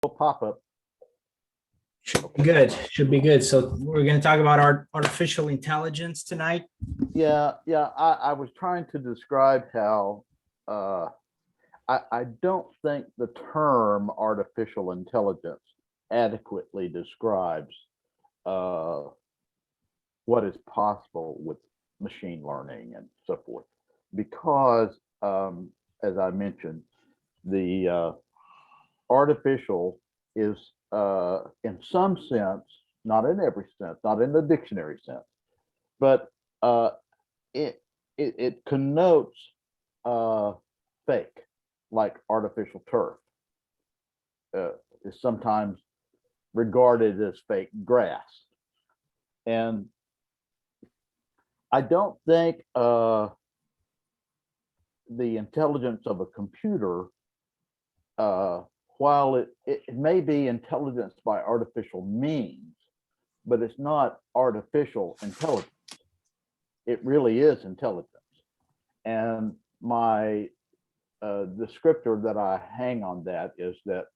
pop-up. Should be good. Should be good. So we're going to talk about artificial intelligence tonight. Yeah. I was trying to describe how I don't think the term artificial intelligence adequately describes what is possible with machine learning and so forth, because as I mentioned, the artificial is in some sense, not in every sense, not in the dictionary sense, but it connotes fake, like artificial turf is sometimes regarded as fake grass. And I don't think the intelligence of a computer, while it may be intelligence by artificial means, but it's not artificial intelligence. It really is intelligence. And my descriptor that I hang on that is that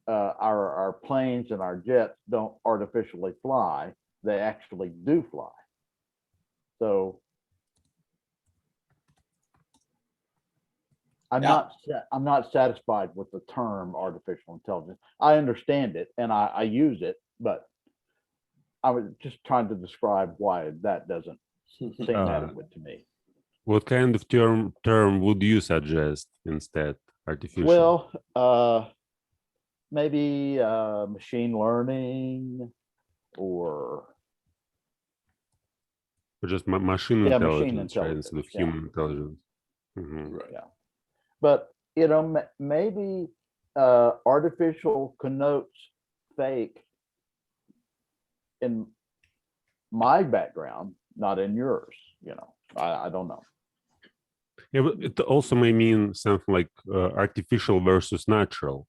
our planes and our jets don't artificially fly, they actually do fly. So I'm not satisfied with the term artificial intelligence. I understand it and I use it, but I was just trying to describe why that doesn't seem adequate to me. What kind of term would you suggest instead? Artificial? Well, maybe machine learning or just machine intelligence, machine intelligence, right? Instead of human intelligence. Mm-hmm. Right. Yeah. But, maybe artificial connotes fake in my background, not in yours, I don't know. Yeah, but it also may mean something like artificial versus natural.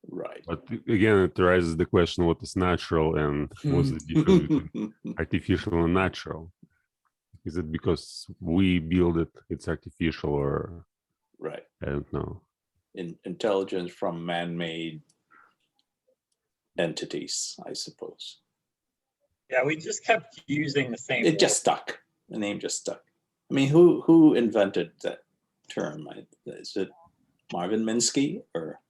Right. But again, it raises the question, what is natural and what's the difference between artificial and natural? Is it because we build it, it's artificial, or right? I don't know. Intelligence from man-made entities, I suppose. Yeah, we just kept using the same. It just stuck. The name just stuck. I mean, who invented that term? Is it Marvin Minsky or?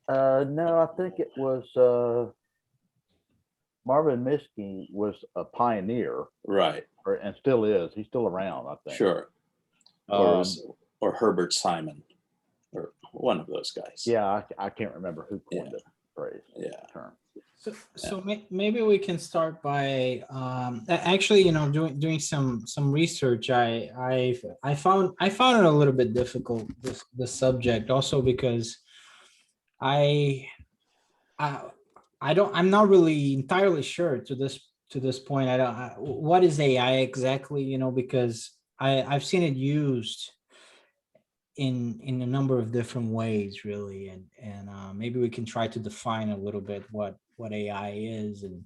No, I think it was Marvin Minsky was a pioneer, right? And still is. He's still around, I think. Sure. Or Herbert Simon, or one of those guys. Yeah, I can't remember who coined the phrase. Yeah. Term. So maybe we can start by actually, doing some research. I found it a little bit difficult, this subject, also because I'm not really entirely sure to this point. What is AI exactly, because I've seen it used in a number of different ways, really, and maybe we can try to define a little bit what AI is and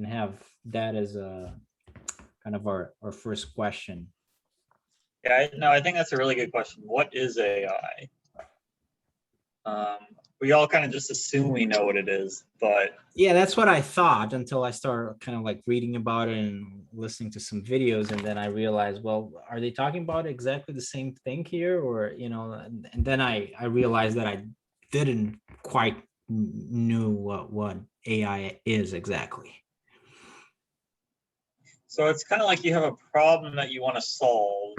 have that as a kind of our first question. Yeah, I think that's a really good question. What is AI? We all kind of just assume we know what it is, but yeah, that's what I thought until I started kind of like reading about it and listening to some videos, and then I realized, well, are they talking about exactly the same thing here, or and then I realized that I didn't quite knew what AI is exactly. So it's kind of like you have a problem that you want to solve,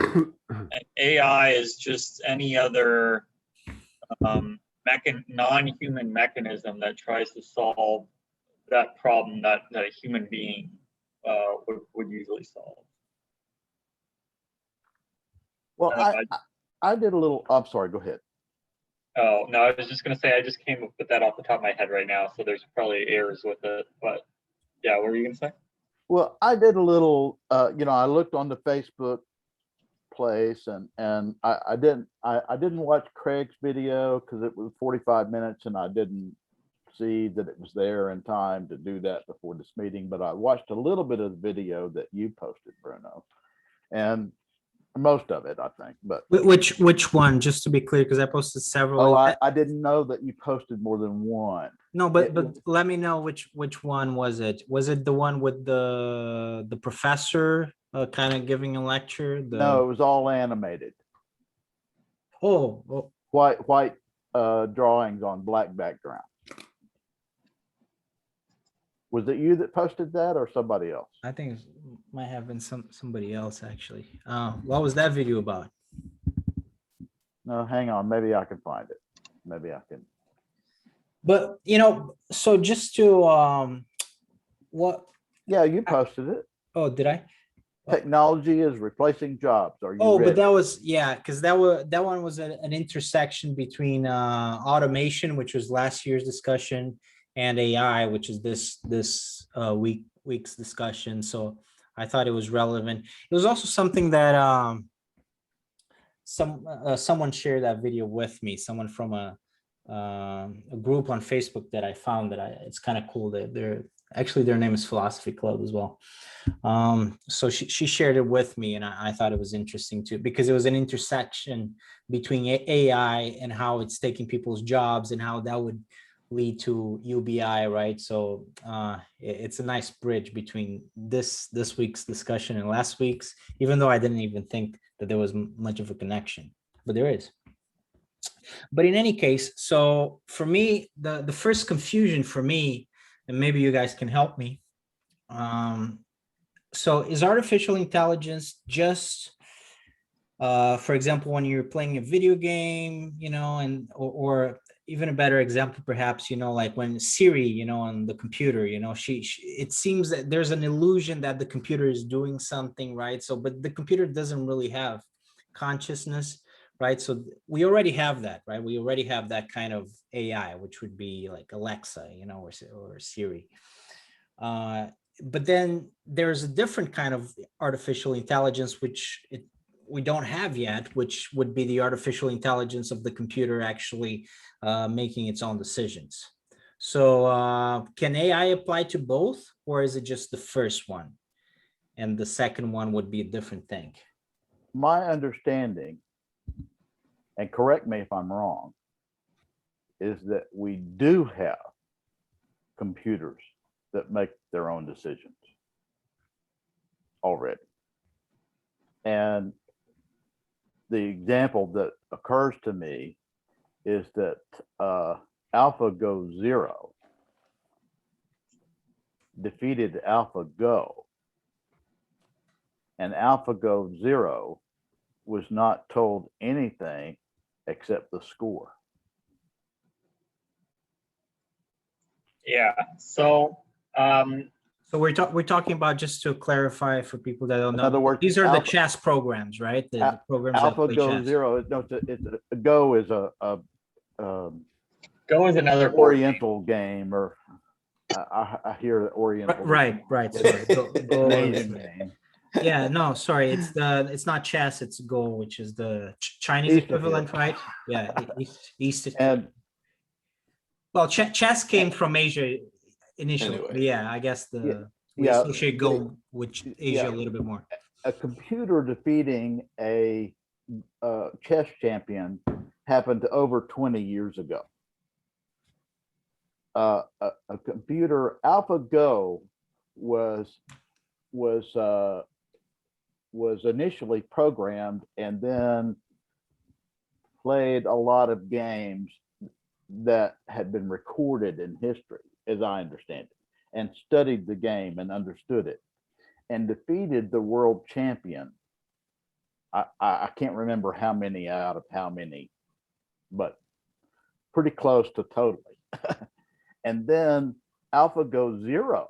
and AI is just any other non-human mechanism that tries to solve that problem that a human being would usually solve. Well, I did a little. I'm sorry. Go ahead. Oh no, I was just going to say I just came up with that off the top of my head right now, so there's probably errors with it. But yeah, what were you going to say? Well, I did a little. I looked on the Facebook place, and I didn't watch Craig's video because it was 45 minutes, and I didn't see that it was there in time to do that before this meeting. But I watched a little bit of the video that you posted, Bruno, and most of it, I think, but Which one? Just to be clear, because I posted several. oh, Is that- I didn't know that you posted more than one. no, it but was- let me know which one was it? Was it the one with the professor kind of giving a lecture? No, it was all animated, Oh, white drawings on black background. Was it you that posted that or somebody else? I think it might have been somebody else actually. What was that video about? No, hang on, maybe I can find it. Maybe I can. But so just to what? Yeah, you posted it. Oh, did I? Technology is replacing jobs. Are you Oh, but ready? that was, yeah, because that one was an intersection between automation, which was last year's discussion, and AI, which is this week's discussion. So I thought it was relevant. It was also something that someone shared that video with me. Someone from a group on Facebook that I found that it's kind of cool that actually their name is Philosophy Club as well. So she shared it with me, and I thought it was interesting too, because it was an intersection between AI and how it's taking people's jobs and how that would lead to UBI, right? So it's a nice bridge between this week's discussion and last week's, even though I didn't even think that there was much of a connection, but there is. But in any case, so for me, the first confusion for me, and maybe you guys can help me. So is artificial intelligence just, for example, when you're playing a video game, and or even a better example, perhaps, like when Siri, on the computer, she it seems that there's an illusion that the computer is doing something, right? So, but the computer doesn't really have consciousness, right? So we already have that, right? We already have that kind of AI, which would be like Alexa, or Siri. But then there's a different kind of artificial intelligence, which we don't have yet, which would be the artificial intelligence of the computer actually making its own decisions. So can AI apply to both, or is it just the first one? And the second one would be a different thing. My understanding, and correct me if I'm wrong, is that we do have computers that make their own decisions already. And the example that occurs to me is that AlphaGo Zero defeated AlphaGo, and AlphaGo Zero was not told anything except the score. Yeah. So So we're talking about, just to clarify for people that don't In know, other words, these are the chess programs, right? The programs that play AlphaGo chess. Zero, no, Go is a Go is another board game. Oriental game, or I hear Oriental. Right. Sorry. Go An is- Asian game. Yeah, no, sorry. It's not chess, it's Go, which is the Chinese East of equivalent, here. right? Yeah, East. And Well, chess came from Asia initially. Anyway. But yeah, I guess we yeah, associate Go with Asia yeah. a little bit more. a computer defeating a chess champion happened over 20 years ago. A computer, AlphaGo was initially programmed and then played a lot of games that had been recorded in history, as I understand it, and studied the game and understood it, and defeated the world champion. I can't remember how many out of how many, but pretty close to totally. And then AlphaGo Zero,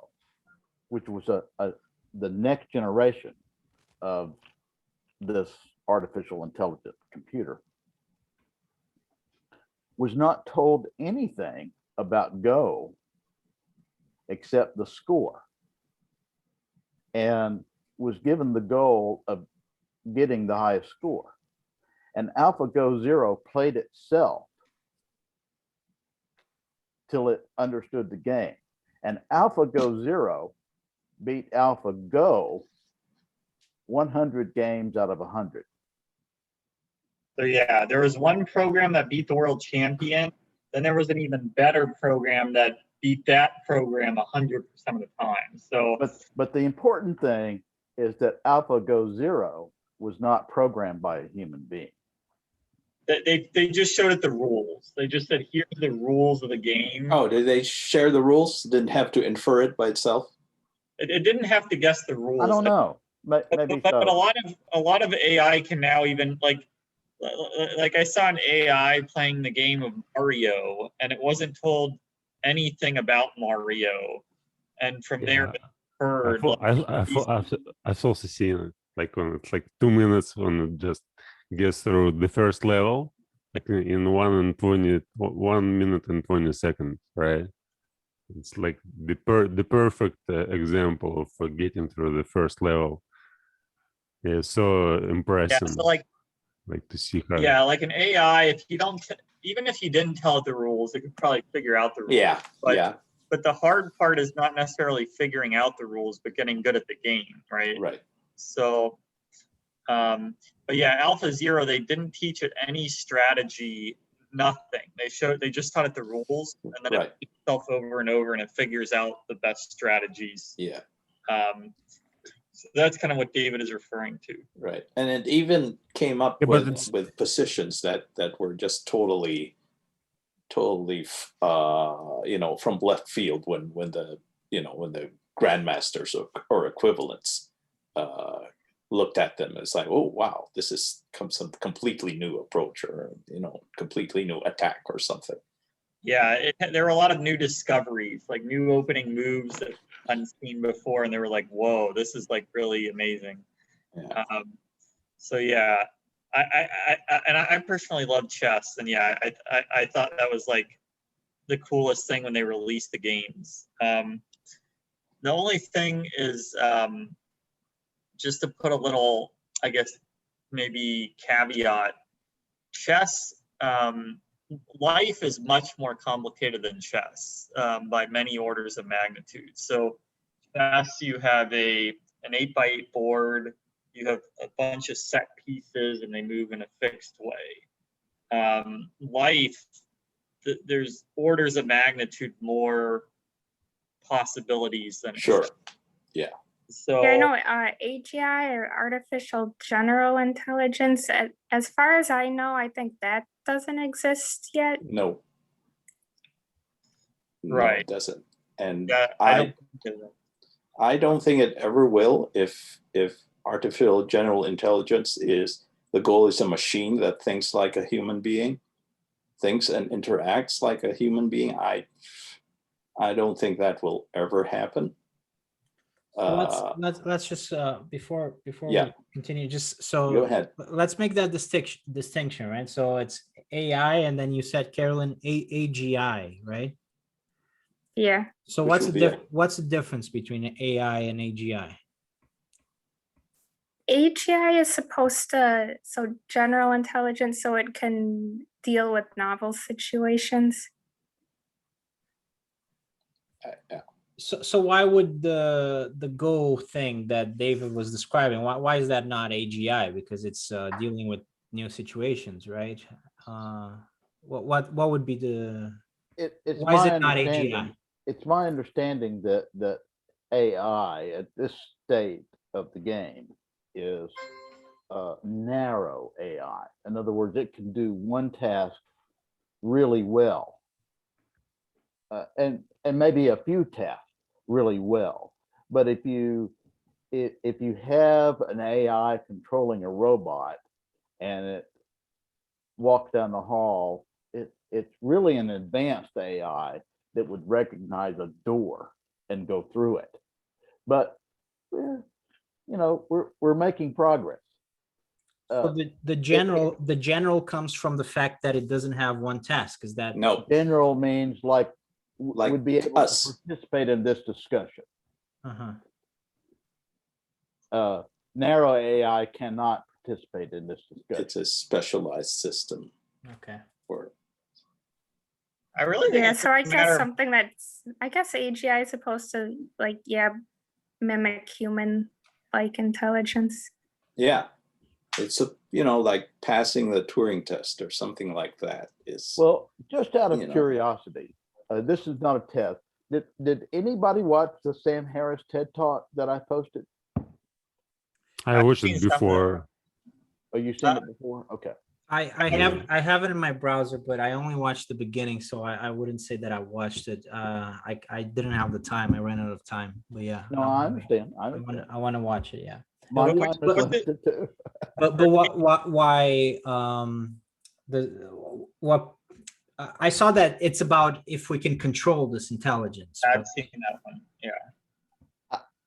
which was the next generation of this artificial intelligence computer, was not told anything about Go except the score, and was given the goal of getting the highest score. And AlphaGo Zero played itself till it understood the game. And AlphaGo Zero beat AlphaGo 100 games out of 100. So yeah, there was one program that beat the world champion. Then there was an even better program that beat that program 100% of the time. So, but the important thing is that AlphaGo Zero was not programmed by a human being. they just showed it the rules. They just said, here's the rules of the game. Oh, did they share the rules? Didn't have to infer it by itself? It didn't have to guess the rules. I don't know. Maybe But so. a lot of AI can now even like I saw an AI playing the game of Mario, and it wasn't told anything about Mario, and from there it heard. I've also seen it, like when it's like 2 minutes when it just gets through the first level, like in 1 minute and 20 seconds, right? It's like the perfect example of getting through the first level. It's so Yeah, impressive. so like to see how. yeah, like an AI, if you don't, even if you didn't tell it the rules, it could probably figure out the rules. Yeah, But, yeah, But the hard part is not necessarily figuring out the rules, but getting good at the game, right? right. So, but yeah, Alpha Zero, they didn't teach it any strategy, nothing. They just taught it the rules, and then Right. it repeats itself over and over, and it figures out the best strategies. Yeah, So that's kind of what David is referring to. right. And it even came up Yeah, but it's- with positions that were just totally from left field when the grandmasters or equivalents looked at them. It's like, oh wow, this is some completely new approach, or completely new attack or something. Yeah, there were a lot of new discoveries, like new opening moves that I hadn't seen before, and they were like, whoa, this is like really amazing. Yeah. So yeah, I personally love chess, and yeah, I thought that was like the coolest thing when they released the games. The only thing is, just to put a little, I guess, maybe caveat, chess, life is much more complicated than chess by many orders of magnitude. So chess, you have an 8x8 board, you have a bunch of set pieces, and they move in a fixed way. Life, there's orders of magnitude more possibilities than Sure. chess. Yeah. So Yeah, I know AGI or artificial general intelligence, as far as I know, I think that doesn't exist yet. No. No, Right. it doesn't. And yeah, I don't think it ever will. If artificial general intelligence the goal is a machine that thinks like a human being, thinks and interacts like a human being, I don't think that will ever happen. Let's just before Yeah. we continue, just Go so ahead. let's make that distinction, right? So it's AI, and then you said, Carolyn, AGI, right? Yeah. So Which what's would the be what's the difference between AI and AGI? AGI is supposed to, so general intelligence, so it can deal with novel situations. Yeah. So why would the Go thing that David was describing, why is that not AGI? Because it's dealing with new situations, right? What would be It's why is my it not understanding. AGI? It's my understanding that AI at this state of the game is narrow AI. In other words, it can do one task really well, and maybe a few tasks really well. But if you have an AI controlling a robot and it walks down the hall, it's really an advanced AI that would recognize a door and go through it. But we're making progress. So the general comes from the fact that it doesn't have one task. Is that No. General means like would be able us. to participate in this discussion. Narrow AI cannot participate in this discussion. It's a specialized system okay? for I really think Yeah, it's so I just a matter guess of something I guess AGI is supposed to mimic human like intelligence. yeah. It's like passing the Turing test or something like that is. Well, just out of You know. curiosity, this is not a test. Did anybody watch the Sam Harris TED Talk that I posted? I I've watched seen it some of it. before. Oh, you seen it before? Okay. I have it in my browser, but I only watched the beginning, so I wouldn't say that I watched it. I didn't have the time. I ran out of time. But yeah, No, I understand. I understand. I want to watch it. Yeah. My What- time is what's limited too. But why what I saw that it's about if we can control this intelligence. I've But seen that one. Yeah.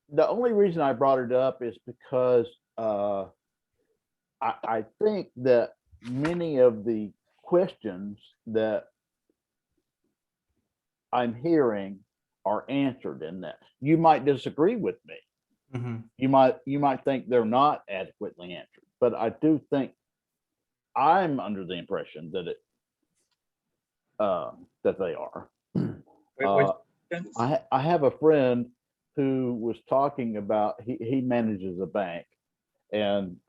The only reason I brought it up is because I think that many of the questions that I'm hearing are answered in that. You might disagree with me. Mhm. You might think they're not adequately answered, but I do think I'm under the impression that that they are. Which- I have a friend who was talking about he manages a bank, and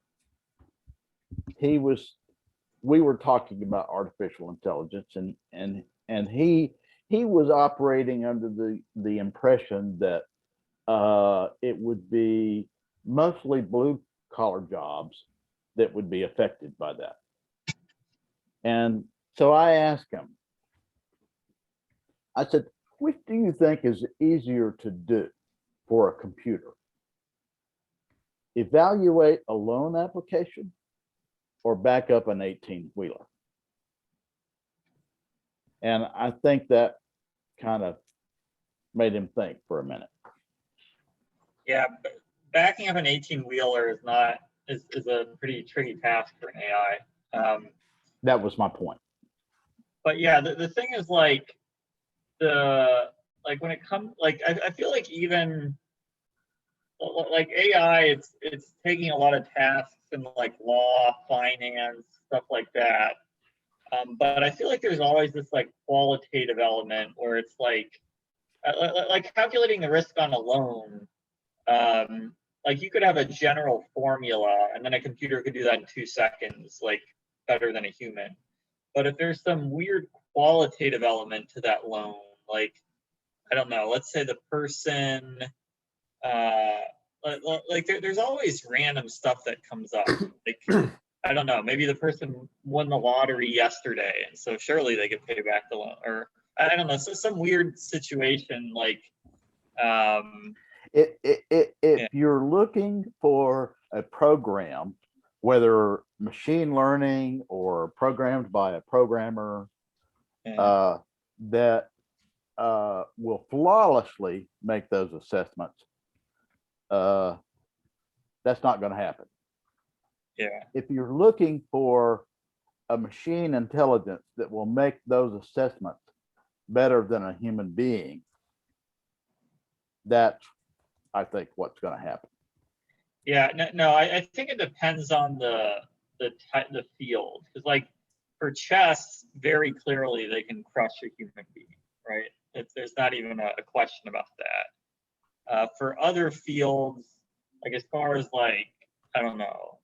we were talking about artificial intelligence, and he was operating under the impression that it would be mostly blue collar jobs that would be affected by that. And so I asked him, I said, which do you think is easier to do for a computer? Evaluate a loan application or back up an 18-wheeler? And I think that kind of made him think for a minute. Yeah, but backing up an 18-wheeler is a pretty tricky task for an AI. That was my point. But yeah, the thing is like when it comes I feel like even like AI, it's taking a lot of tasks in like law, finance, stuff like that. But I feel like there's always this like qualitative element where it's like calculating the risk on a loan. Like you could have a general formula and then a computer could do that in 2 seconds, like better than a human. But if there's some weird qualitative element to that loan, like, I don't know, let's say the person, there's always random stuff that comes up. Like, I don't know, maybe the person won the lottery yesterday, and so surely they could pay back the loan. Or, I don't know, so some weird situation like, If you're looking for a program, whether machine learning or programmed by a programmer, that will flawlessly make those assessments, that's not going to happen. yeah. If you're looking for a machine intelligence that will make those assessments better than a human being, that's, I think, what's going to happen. Yeah, no, I think it depends on the field, because like for chess, very clearly they can crush a human being, right? There's not even a question about that. For other fields, like as far as like, I don't know,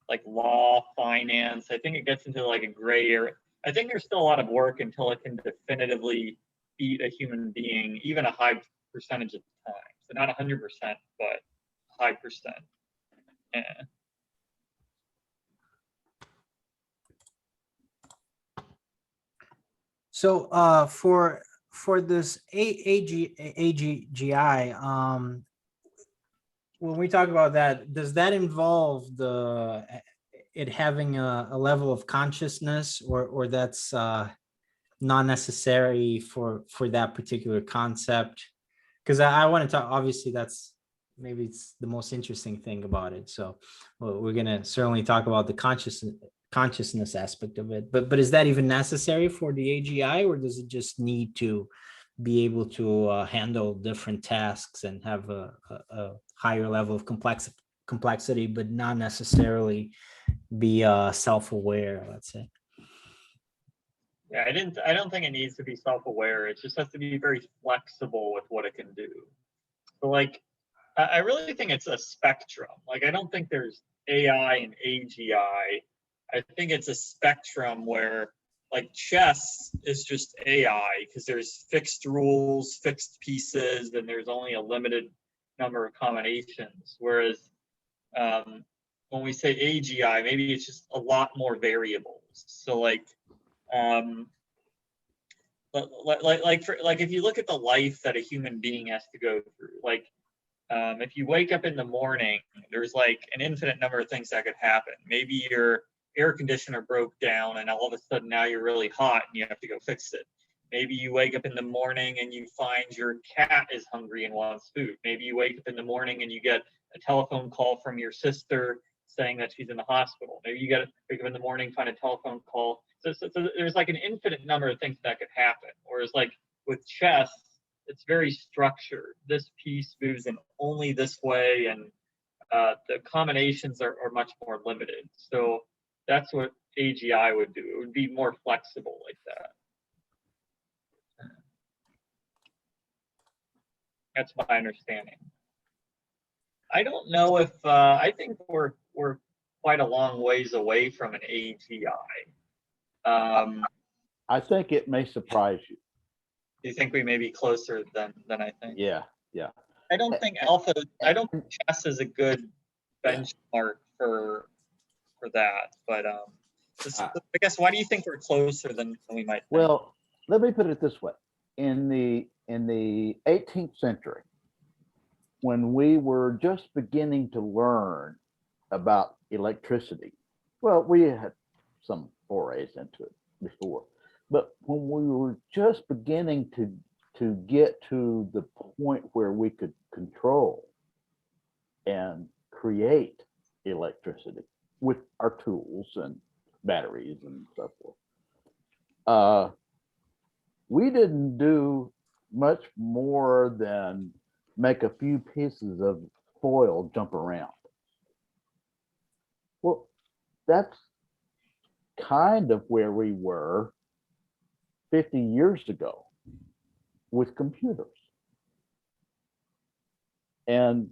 like law, finance, I think it gets into like a gray area. I think there's still a lot of work until it can definitively beat a human being, even a high percentage of the time. So not 100%, but high percent. Yeah. So for this AGI, when we talk about that, does that involve it having a level of consciousness, or that's not necessary for that particular concept? Because I want to talk, obviously that's maybe it's the most interesting thing about it. So we're gonna certainly talk about the consciousness aspect of it. But is that even necessary for the AGI, or does it just need to be able to handle different tasks and have a higher level of complexity, but not necessarily be self-aware, let's say? Yeah, I don't think it needs to be self-aware. It just has to be very flexible with what it can do. So like, I really think it's a spectrum. Like, I don't think there's AI and AGI. I think it's a spectrum where like chess is just AI because there's fixed rules, fixed pieces, and there's only a limited number of combinations. Whereas when we say AGI, maybe it's just a lot more variables. So like if you look at the life that a human being has to go through, like if you wake up in the morning, there's like an infinite number of things that could happen. Maybe your air conditioner broke down and all of a sudden now you're really hot and you have to go fix it. Maybe you wake up in the morning and you find your cat is hungry and wants food. Maybe you wake up in the morning and you get a telephone call from your sister saying that she's in the hospital. Maybe you got to wake up in the morning, find a telephone call. So there's like an infinite number of things that could happen. Whereas like with chess, it's very structured. This piece moves in only this way, and the combinations are much more limited. So that's what AGI would do. It would be more flexible like that. That's my understanding. I don't know if I think we're quite a long ways away from an AGI. I think it may surprise you. Do you think we may be closer than I think? Yeah. I don't think alpha. I don't think chess is a good benchmark for that. But I guess why do you think we're closer than we might think? Well, let me put it this way: in the 18th century, when we were just beginning to learn about electricity, well, we had some forays into it before, but when we were just beginning to get to the point where we could control and create electricity with our tools and batteries and so forth, we didn't do much more than make a few pieces of foil jump around. Well, that's kind of where we were 50 years ago with computers. And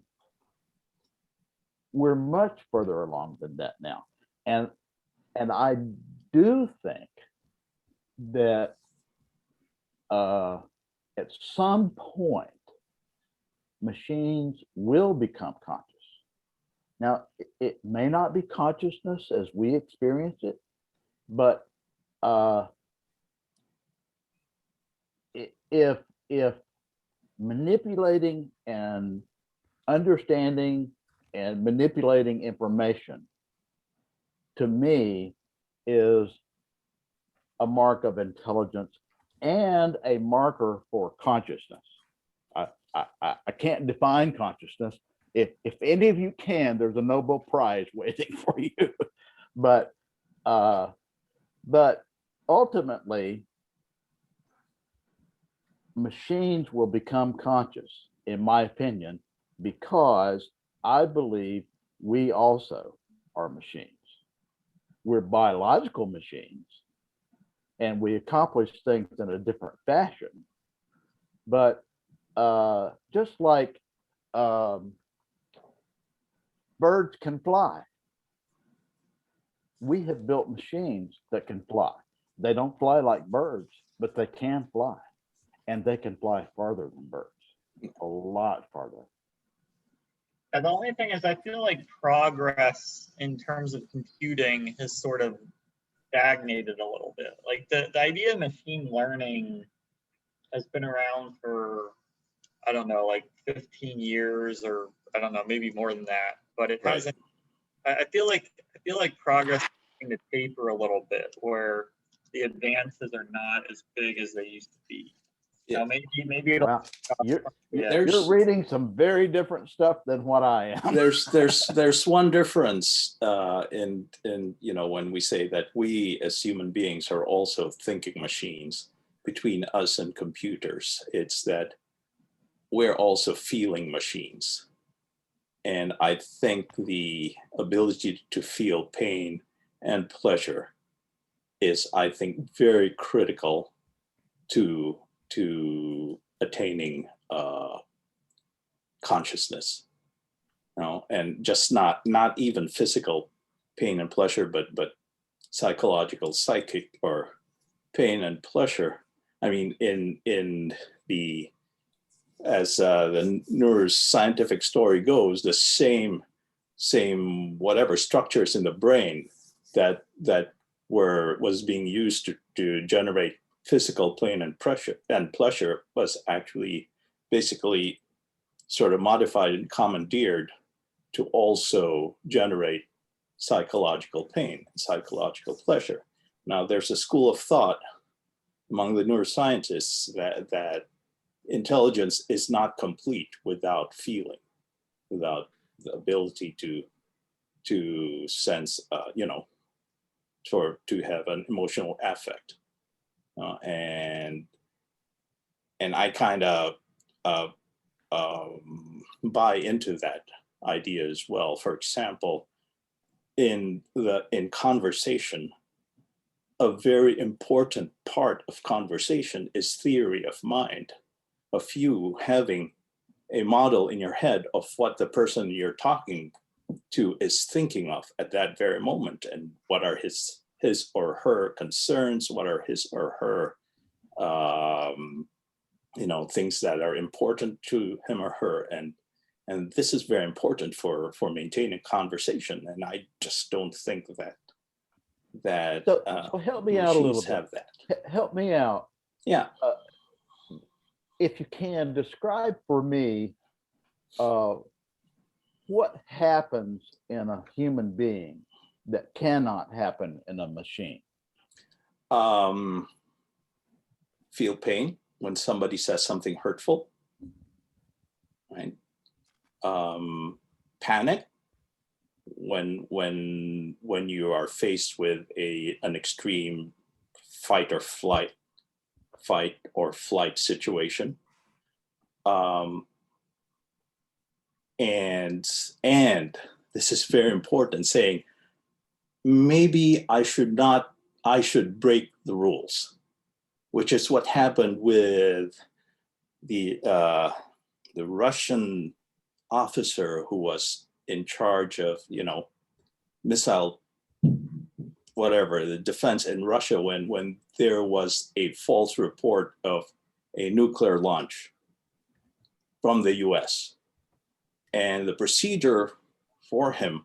we're much further along than that now. And I do think that at some point, machines will become conscious. Now, it may not be consciousness as we experience it, but if manipulating and understanding and manipulating information, to me, is a mark of intelligence and a marker for consciousness. I can't define consciousness. If any of you can, there's a Nobel Prize waiting for you. But ultimately, machines will become conscious, in my opinion, because I believe we also are machines. We're biological machines, and we accomplish things in a different fashion. But just like birds can fly, we have built machines that can fly. They don't fly like birds, but they can fly, and they can fly farther than birds, a lot farther. And the only thing is, I feel like progress in terms of computing has sort of stagnated a little bit. Like the idea of machine learning has been around for, I don't know, like 15 years, or I don't know, maybe more than that. But it hasn't. I feel like progress is starting to taper a little bit, where the advances are not as big as they used to be. Yeah. Now maybe it'll. Well, you're There's reading some very different stuff than what I am. there's one difference in when we say that we as human beings are also thinking machines between us and computers. It's that we're also feeling machines. And I think the ability to feel pain and pleasure is, I think, very critical to attaining consciousness. and just not even physical pain and pleasure, but psychological, psychic, or pain and pleasure. I mean, in the as the neuroscientific story goes, the same whatever structures in the brain that was being used to generate physical pain and pleasure was actually basically sort of modified and commandeered to also generate psychological pain and psychological pleasure. Now, there's a school of thought among the neuroscientists that intelligence is not complete without feeling, without the ability to sense, to have an emotional affect, and I kind of buy into that idea as well. For example, in conversation, a very important part of conversation is theory of mind, of you having a model in your head of what the person you're talking to is thinking of at that very moment, and what are his or her concerns, what are his or her things that are important to him or her, and this is very important for maintaining conversation. And I just don't think that So help me out a little machines bit. have that. Help me out. Yeah. If you can describe for me what happens in a human being that cannot happen in a machine. Feel pain when somebody says something hurtful, right? Panic when you are faced with an extreme fight or flight situation. And this is very important, saying, maybe I should break the rules, which is what happened with the Russian officer who was in charge of, missile, whatever, the defense in Russia, when there was a false report of a nuclear launch from the US. And the procedure for him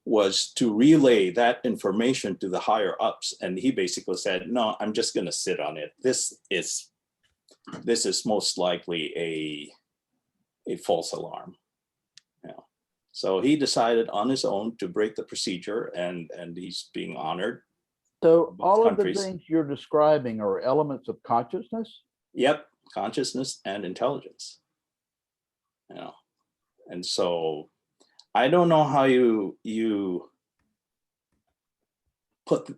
was to relay that information to the higher ups. And he basically said, no, I'm just going to sit on it. This is most likely a false alarm. So he decided on his own to break the procedure, and he's being honored. So all of countries. the things you're describing are elements of consciousness? Yep, consciousness and intelligence. And so I don't know how you put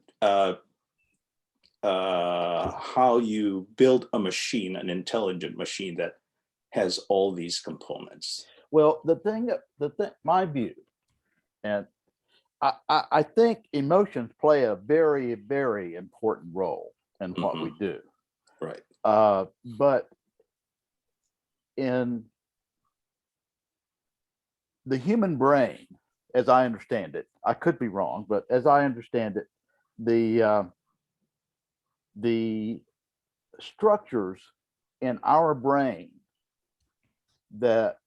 how you build a machine, an intelligent machine that has all these components. Well, my view, and I think emotions play a very, very important role in what we do. Right. But in the human brain, as I understand it, I could be wrong, but as I understand it, the structures in our brain that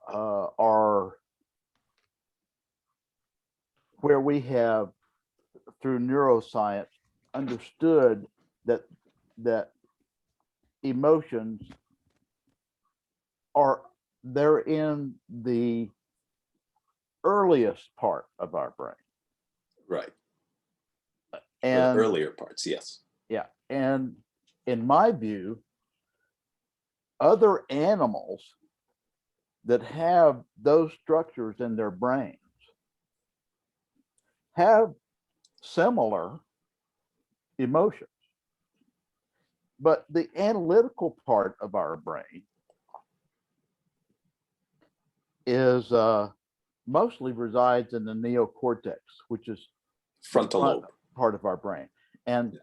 are where we have, through neuroscience, understood that emotions they're in the earliest part of our brain. Right. And the earlier parts, yes. Yeah. And in my view, other animals that have those structures in their brains have similar emotions. But the analytical part of our brain is mostly resides in the neocortex, which is frontal lobe part of our brain. And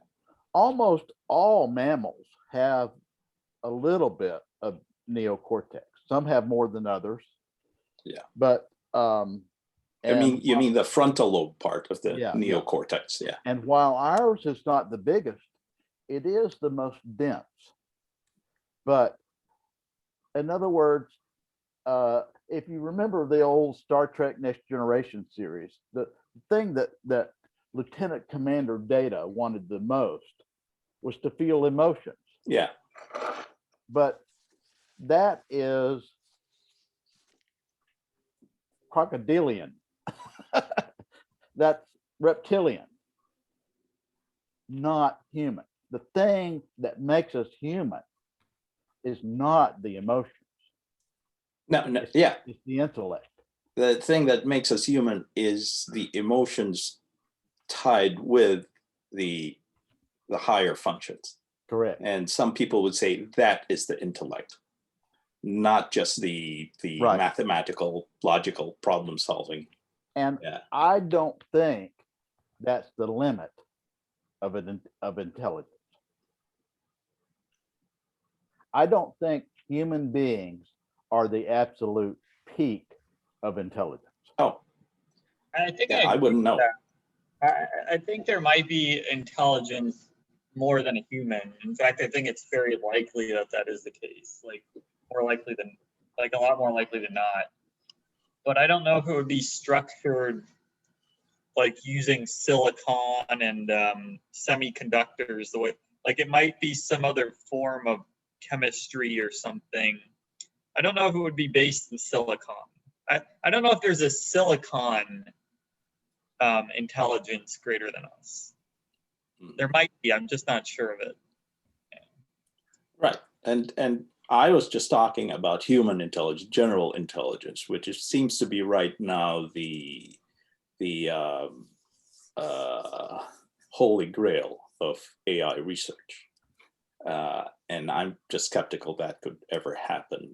almost all mammals have a little bit of neocortex. Some have more than others. Yeah. But I mean, you mean the frontal lobe part of the Yeah, yeah. neocortex? Yeah. and while ours is not the biggest, it is the most dense. But in other words, if you remember the old Star Trek Next Generation series, the thing that Lieutenant Commander Data wanted the most was to feel emotions. Yeah. But that is crocodilian. That's reptilian, not human. The thing that makes us human is not the emotions. No, yeah. It's the intellect. The thing that makes us human is the emotions tied with the higher functions. Correct. And some people would say that is the intellect, not just the Right. mathematical, logical problem solving. And Yeah. I don't think that's the limit of intelligence. I don't think human beings are the absolute peak of intelligence. Oh, I think yeah, I agree wouldn't with know. that. I think there might be intelligence more than a human. In fact, I think it's very likely that that is the case. Like more likely than, like a lot more likely than not. But I don't know if it would be structured like using silicon and semiconductors the way, like it might be some other form of chemistry or something. I don't know if it would be based in silicon. I don't know if there's a silicon intelligence greater than us. There might be. I'm just not sure of it. Right. And I was just talking about human intelligence, general intelligence, which seems to be right now the holy grail of AI research. And I'm just skeptical that could ever happen.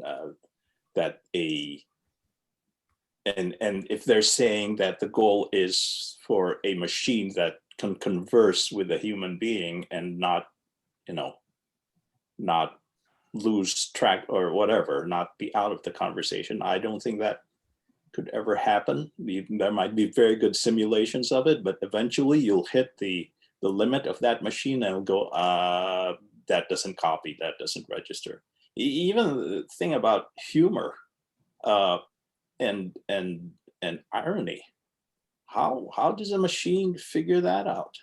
And if they're saying that the goal is for a machine that can converse with a human being and not, not lose track or whatever, not be out of the conversation, I don't think that could ever happen. There might be very good simulations of it, but eventually you'll hit the limit of that machine and it'll go, that doesn't copy, that doesn't register. Even the thing about humor and irony, how does a machine figure that out?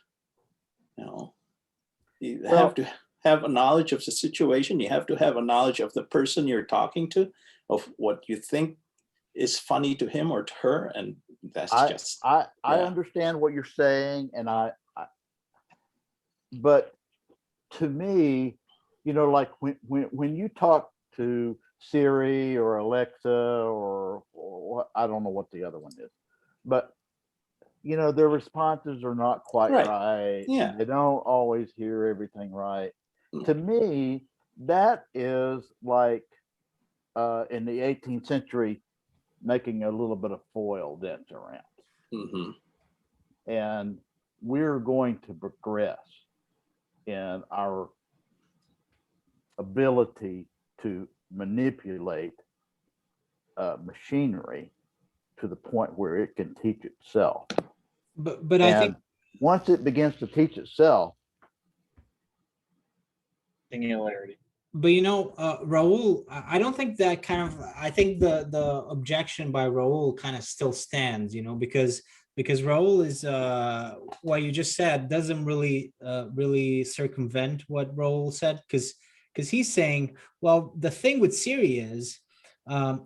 You have to have a knowledge of the situation. You have to have a knowledge of the person you're talking to, of what you think is funny to him or to her, and that's I understand what you're saying, and but to me, like when you talk to Siri or Alexa or what, I don't know what the other one is, but their responses are not quite right. Yeah. They don't always hear everything right. To me, that is like in the 18th century, making a little bit of foil dance around. Mm-hmm. And we're going to progress in our ability to manipulate machinery to the point where it can teach itself. But I think once it begins to teach itself, Singularity. But Raul, I don't think that kind of. I think the objection by Raul kind of still stands, because Raul is what you just said doesn't really circumvent what Raul said, because he's saying, well, the thing with Siri is,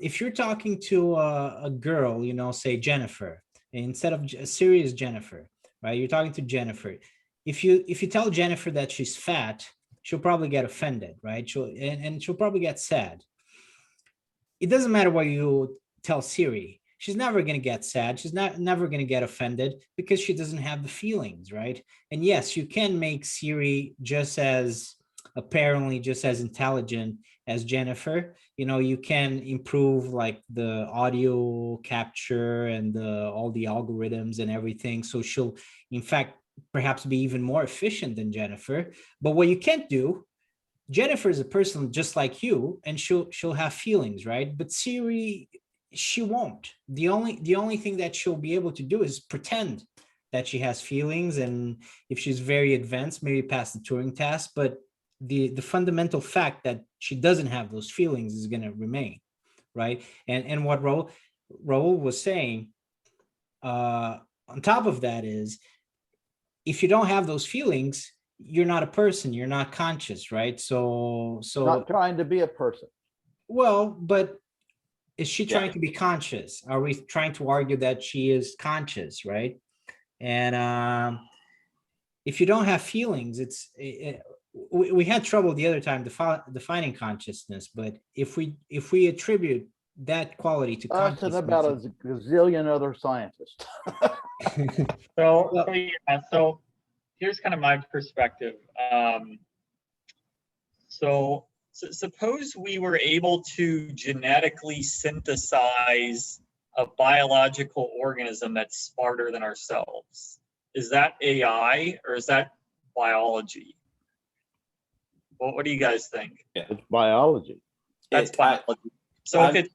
if you're talking to a girl, say Jennifer, instead of Siri is Jennifer, right? You're talking to Jennifer. If you tell Jennifer that she's fat, she'll probably get offended, right? She'll probably get sad. It doesn't matter what you tell Siri. She's never going to get sad. She's never going to get offended because she doesn't have the feelings, right? And yes, you can make Siri apparently just as intelligent as Jennifer. You can improve like the audio capture and all the algorithms and everything. So she'll, in fact, perhaps be even more efficient than Jennifer. But what you can't do, Jennifer is a person just like you, and she'll have feelings, right? But Siri she won't. The only thing that she'll be able to do is pretend that she has feelings, and if she's very advanced, maybe pass the Turing test. But the fundamental fact that she doesn't have those feelings is going to remain, right? And what Raul was saying, on top of that, is if you don't have those feelings, you're not a person, you're not conscious, right? So Not trying to be a person. well, but is she Yeah. trying to be conscious? Are we trying to argue that she is conscious, right? And if you don't have feelings, we had trouble the other time defining consciousness, but if we attribute that quality to Us and about consciousness, a gazillion other scientists. So, Well- so yeah, so here's kind of my perspective. Suppose we were able to genetically synthesize a biological organism that's smarter than ourselves. Is that AI or is that biology? What do you guys think? It's biology. That's biology. So if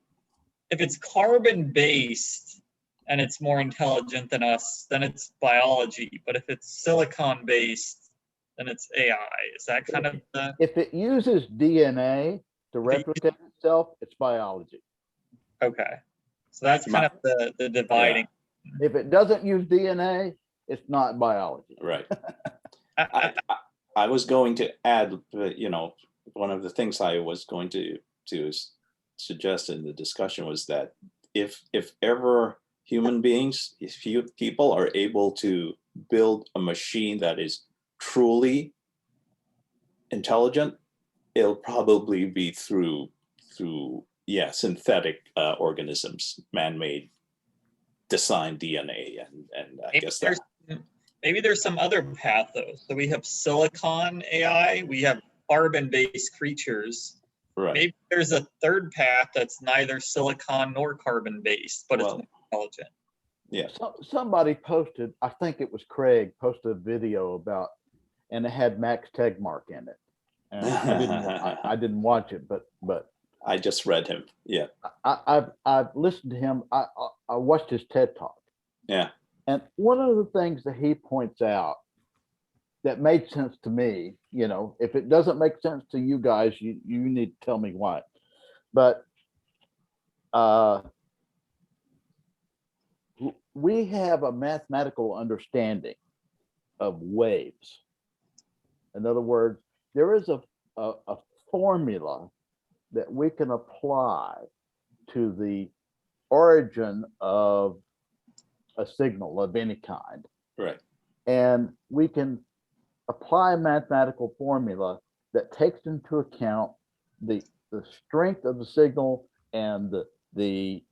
it's carbon based and it's more intelligent than us, then it's biology. But if it's silicon based, then it's AI. Is that kind of the If it uses DNA to replicate itself, it's biology. okay? So that's kind of the dividing. If it doesn't use DNA, it's not biology. Right. I was going to add, one of the things I was going to suggest in the discussion was that if ever human beings, if people are able to build a machine that is truly intelligent, it'll probably be through synthetic organisms, man-made, designed DNA, and I guess that. Maybe there's some other path though. So we have silicon AI, we have carbon-based creatures. Right. Maybe there's a third path that's neither silicon nor carbon-based, but it's more intelligent. Yeah. Somebody posted, I think it was Craig, posted a video about, and it had Max Tegmark in it. And I didn't watch it, but I just read him. Yeah. I've listened to him. I watched his TED Talk. Yeah. And one of the things that he points out that made sense to me, if it doesn't make sense to you guys, you need to tell me why. But we have a mathematical understanding of waves. In other words, there is a formula that we can apply to the origin of a signal of any kind. Right. And we can apply a mathematical formula that takes into account the strength of the signal and the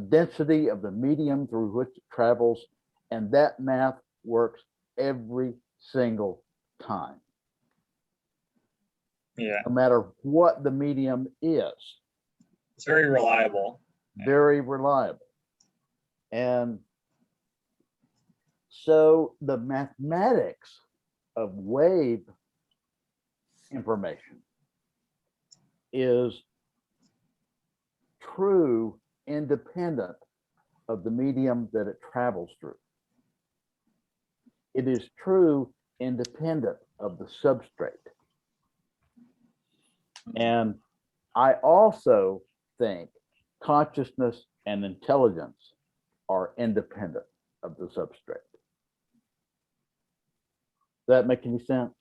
density of the medium through which it travels. And that math works every single time. Yeah. No matter what the medium is. It's very reliable. Very reliable. And so the mathematics of wave information is true independent of the medium that it travels through. It is true independent of the substrate. And I also think consciousness and intelligence are independent of the substrate. Does that make any sense?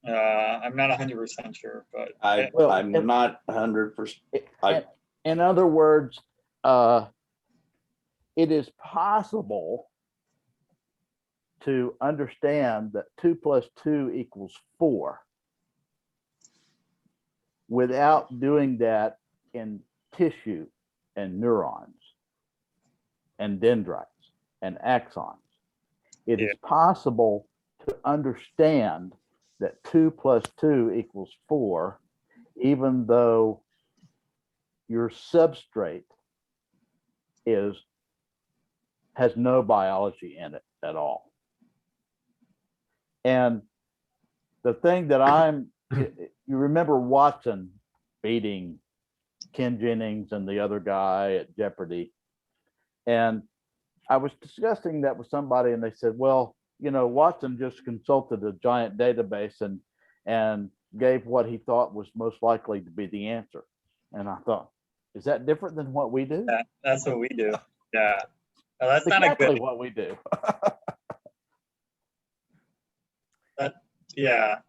I'm not 100% sure, but I'm not 100%. In other words, it is possible to understand that 2 + 2 = 4 without doing that in tissue and neurons and dendrites and axons. It is possible to understand that 2 + 2 = 4, even though your substrate has no biology in it at all. And the thing that you remember Watson beating Ken Jennings and the other guy at Jeopardy. And I was discussing that with somebody, and they said, well, you know, Watson just consulted a giant database and gave what he thought was most likely to be the answer. And I thought, is that different than what we do? Yeah, that's what we do. Yeah. No, that's not a Exactly good. what we do. Yeah.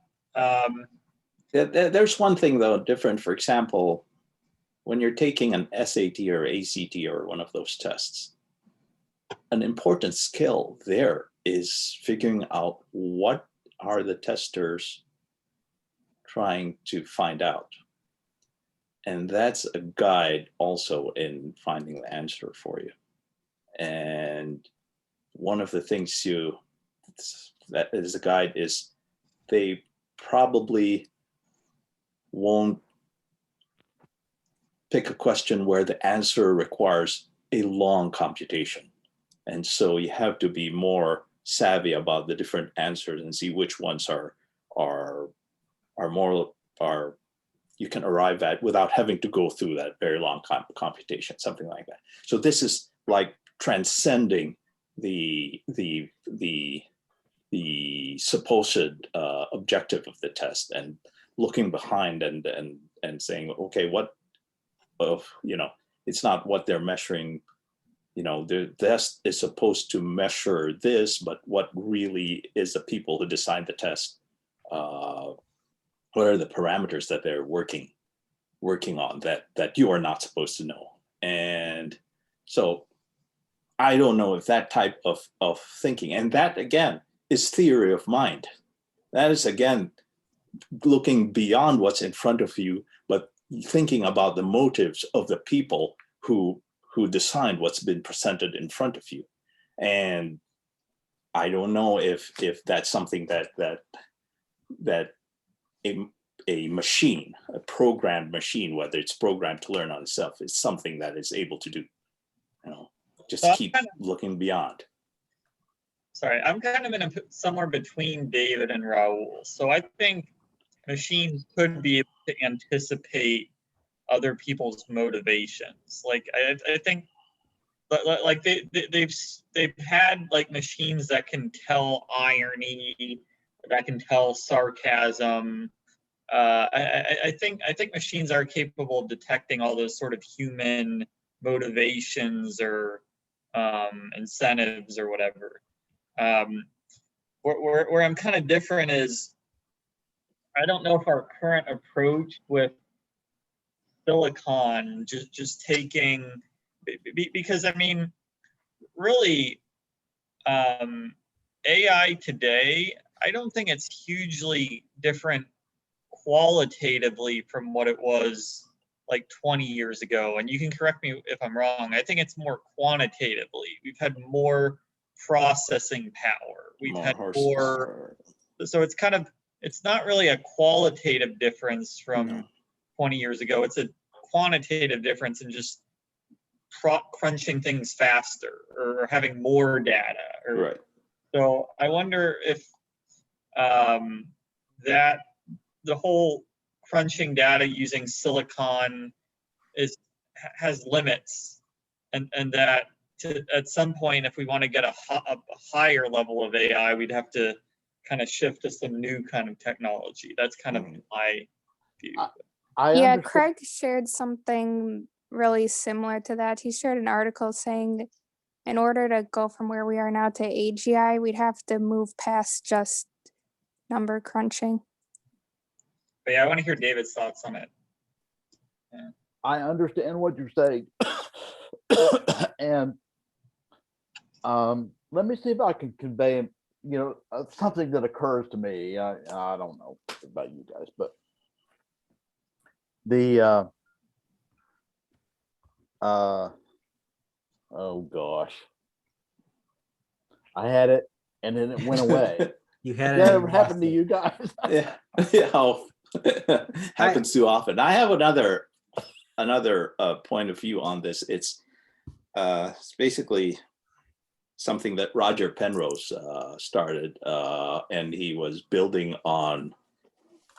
There's one thing though different. For example, when you're taking an SAT or ACT or one of those tests, an important skill there is figuring out what are the testers trying to find out. And that's a guide also in finding the answer for you. And one of the things that is a guide is they probably won't pick a question where the answer requires a long computation. And so you have to be more savvy about the different answers and see which ones are you can arrive at without having to go through that very long computation, something like that. So this is like transcending the supposed objective of the test and looking behind and saying, okay, what of, you know, it's not what they're measuring. You know, the test is supposed to measure this, but what really is the people who design the test? What are the parameters that they're working on that you are not supposed to know? And so I don't know if that type of thinking, and that again is theory of mind. That is again looking beyond what's in front of you, but thinking about the motives of the people who designed what's been presented in front of you. And I don't know if that's something that a machine, a programmed machine, whether it's programmed to learn on itself, is something that is able to do. You know, just So keep looking beyond. Sorry, I'm kind of somewhere between David and Raul. So I think machines could be able to anticipate other people's motivations. Like I think, like they've had like machines that can tell irony, that can tell sarcasm. I think machines are capable of detecting all those sort of human motivations or incentives or whatever. Where I'm kind of different is I don't know if our current approach with silicon just taking, because I mean, really, AI today, I don't think it's hugely different qualitatively from what it was like 20 years ago. And you can correct me if I'm wrong. I think it's more quantitatively. We've had more processing power. We've had more. So it's kind of, it's not really a qualitative difference from 20 years ago. It's a quantitative difference in just crunching things faster or having more data. Right. So I wonder if that the whole crunching data using silicon has limits, and that at some point, if we want to get a higher level of AI, we'd have to kind of shift to some new kind of technology. That's kind of my view. Yeah, understand. Craig shared something really similar to that. He shared an article saying in order to go from where we are now to AGI, we'd have to move past just number crunching. But yeah, I want to hear David's thoughts on it. Yeah. I understand what you're saying. And let me see if I can convey, something that occurs to me. I don't know about you guys, but the oh gosh, I had it and then it went away. You had That it. ever happened to you guys? Yeah. Happens too often. I have another point of view on this. It's basically something that Roger Penrose started, and he was building on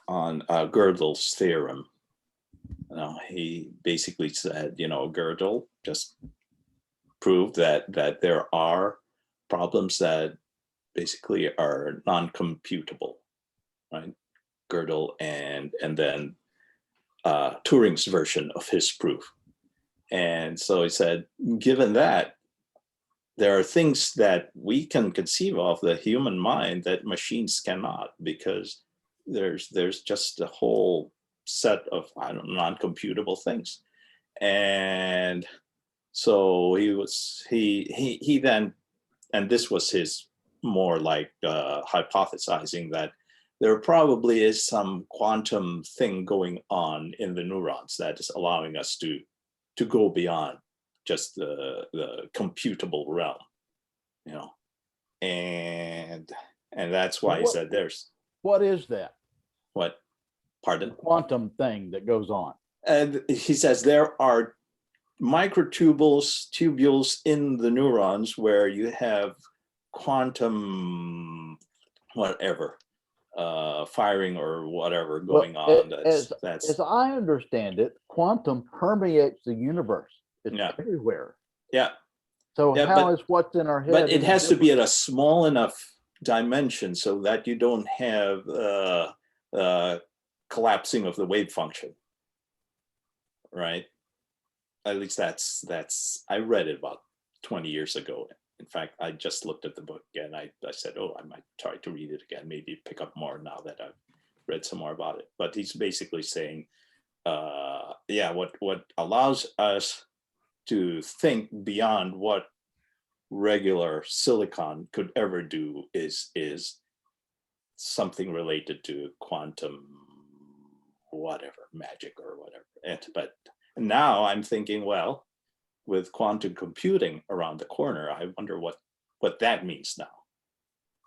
Gödel's theorem. he basically said, Gödel just proved that there are problems that basically are non-computable, right? Gödel and then Turing's version of his proof. And so he said, given that, there are things that we can conceive of the human mind that machines cannot, because there's just a whole set of non-computable things. And so he then, and this was his more like hypothesizing that there probably is some quantum thing going on in the neurons that is allowing us to go beyond just the computable realm, and that's why he said there's. What is that? What? Pardon? Quantum thing that goes on. And he says there are tubules in the neurons where you have quantum whatever firing or whatever going on. As I understand it, quantum permeates the universe. It's everywhere. Yeah. So how is what's in our head? But it has to be at a small enough dimension so that you don't have collapsing of the wave function, right? At least that's I read it about 20 years ago. In fact, I just looked at the book again. I said, I might try to read it again, maybe pick up more now that I've read some more about it. But he's basically saying, what allows us to think beyond what regular silicon could ever do is something related to quantum whatever, magic or whatever. But now I'm thinking, well, with quantum computing around the corner, I wonder what that means now.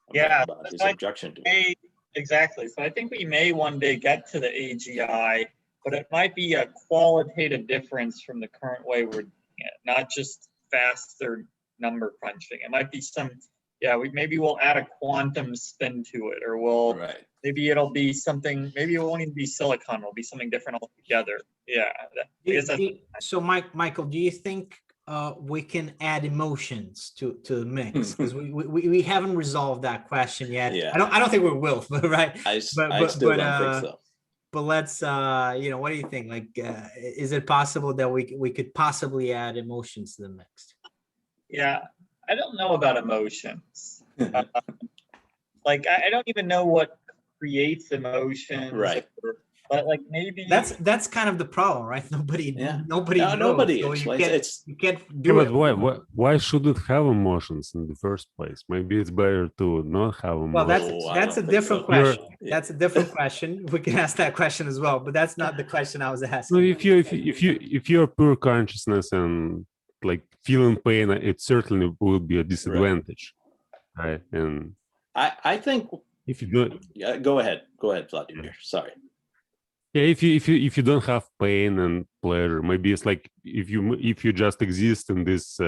About his objection to it. Exactly. So I think we may one day get to the AGI, but it might be a qualitative difference from the current way we're doing it, not just faster number crunching. It might be maybe we'll add a quantum spin to it, or maybe it'll be something, maybe it won't even be silicon, it'll be something different altogether. So Michael, do you think we can add emotions to the mix? Because we haven't resolved that question yet. Yeah. I don't think we will, right? I still don't think so. But let's what do you think? Like, is it possible that we could possibly add emotions to the mix? Yeah, I don't know about emotions. Like, I don't even know what creates emotions. Right. But like maybe that's kind of the problem, right? Nobody knows. Nobody so explains. you can't do it. Why should it have emotions in the first place? Maybe it's better to not have emotions. Well, that's a different question. That's a different question. We can ask that question as well, but that's not the question I was asking. So if you're pure consciousness and like feeling pain, it certainly will be a disadvantage, right? And I think if you don't, go ahead, Vladimir. Sorry. Yeah, if you don't have pain and pleasure, maybe it's like if you just exist in this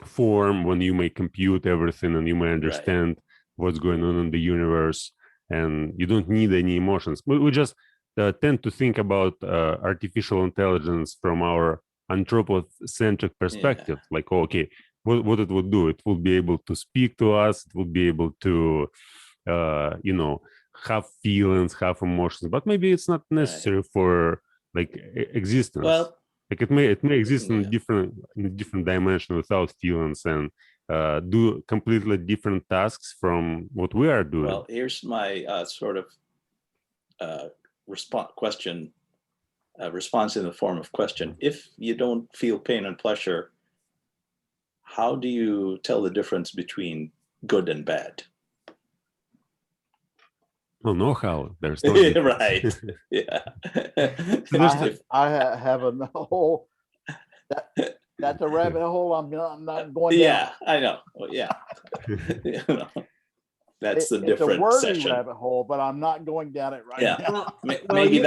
form when you may compute everything and you may understand what's going on in the universe, and you don't need any emotions. We just tend to think about artificial intelligence from our anthropocentric perspective. Like, okay, what it would do? It will be able to speak to us. It will be able to, have feelings, have emotions, but maybe it's not necessary for like existence. Well, like it may exist in a different dimension without feelings and do completely different tasks from what we are doing. Well, here's my sort of response in the form of question. If you don't feel pain and pleasure, how do you tell the difference between good and bad? Well, no how. There's no right. Yeah. I have a whole. That's a rabbit hole. I'm not going. Yeah, down. I know. Well, yeah. That's the different it's a wordy session. rabbit hole, but I'm not going down it right now. Maybe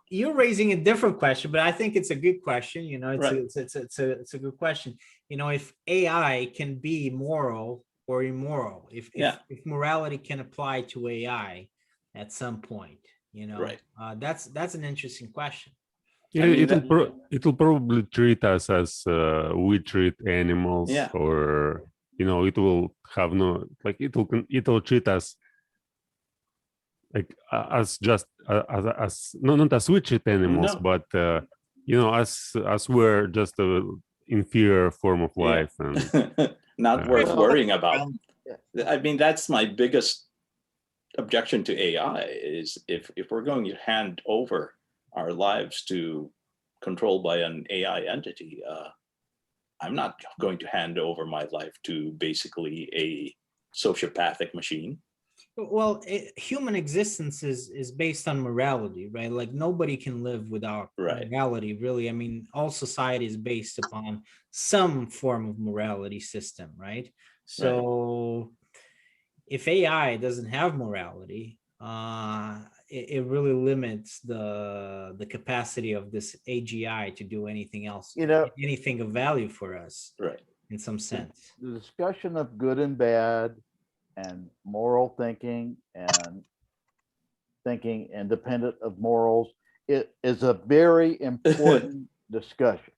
you're raising a different question, but I think it's a good question. It's a good question. If AI can be moral or immoral, if morality can apply to AI at some point, that's an interesting question. Yeah, mean, that- it'll probably treat us as we treat animals, Yeah. or it will have no like it'll treat us like as just as no, not as we treat animals, No. but as we're just a inferior form of Yeah. life, and Not worth Well, worrying about. Yeah. I mean, that's my biggest objection to AI is if we're going to hand over our lives to controlled by an AI entity, I'm not going to hand over my life to basically a sociopathic machine. Well, human existence is based on morality, right? Like nobody can live without Right. morality, really. I mean, all society is based upon some form of morality system, right? So if AI doesn't have morality, it really limits the capacity of this AGI to do anything else, anything of value for us, Right. in some sense. The discussion of good and bad and moral thinking and thinking independent of morals, it is a very important discussion.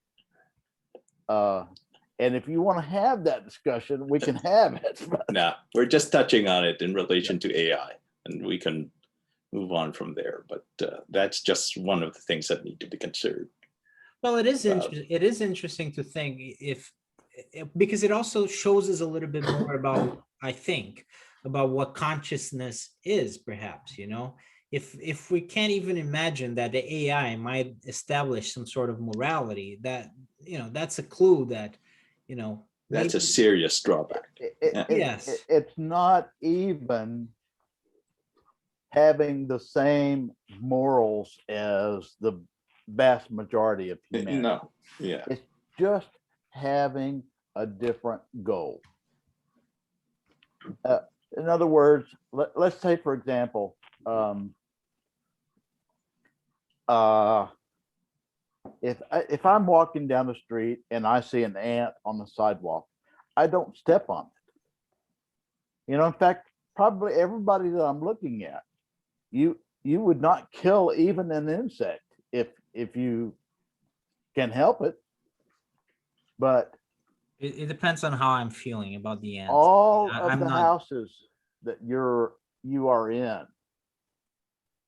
And if you want to have that discussion, we can have it. No, we're just touching on it in relation to AI, and we can move on from there. But that's just one of the things that need to be considered. Well, it is it is interesting to think because it also shows us a little bit more about, I think, about what consciousness is, perhaps, if we can't even imagine that the AI might establish some sort of morality, that's a clue that, That's a maybe, serious drawback. yes, It's not even having the same morals as the vast majority of humanity. No, yeah, It's just having a different goal. In other words, let's say, for example, if I'm walking down the street and I see an ant on the sidewalk, I don't step on it. In fact, probably everybody that I'm looking at, you would not kill even an insect if you can help it. But it depends on how I'm feeling about the ants. all of I'm the not. houses that you are in,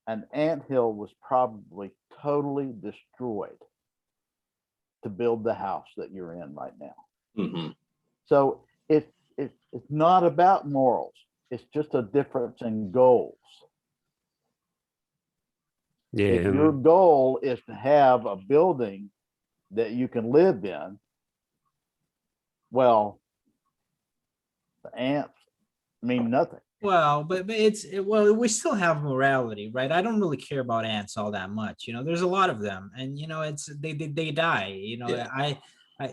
an anthill was probably totally destroyed to build the house that you're in right now. mm-hmm. So it's not about morals. It's just a difference in goals. yeah, If your goal is to have a building that you can live in, well, the ants mean nothing. Well, but well, we still have morality, right? I don't really care about ants all that much. There's a lot of them, and it's they die. Yeah.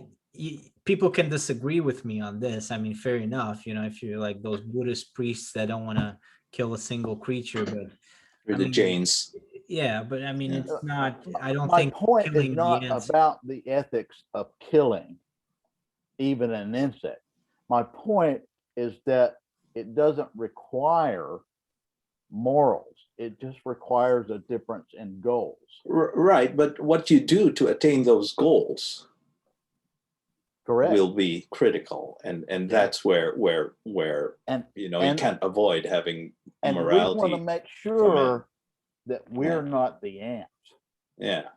People can disagree with me on this. I mean, fair enough. If you're like those Buddhist priests that don't want to kill a single creature, but Through I the mean, Jains. yeah, but I mean, Yeah. it's not. I don't My think point is killing the not ants. about the ethics of killing even an insect. My point is that it doesn't require morals. It just requires a difference in goals. Right, but what you do to attain those goals Correct. will be critical, and that's where And you and- can't avoid having and we morality. want to make sure that we're not the ants. Yeah,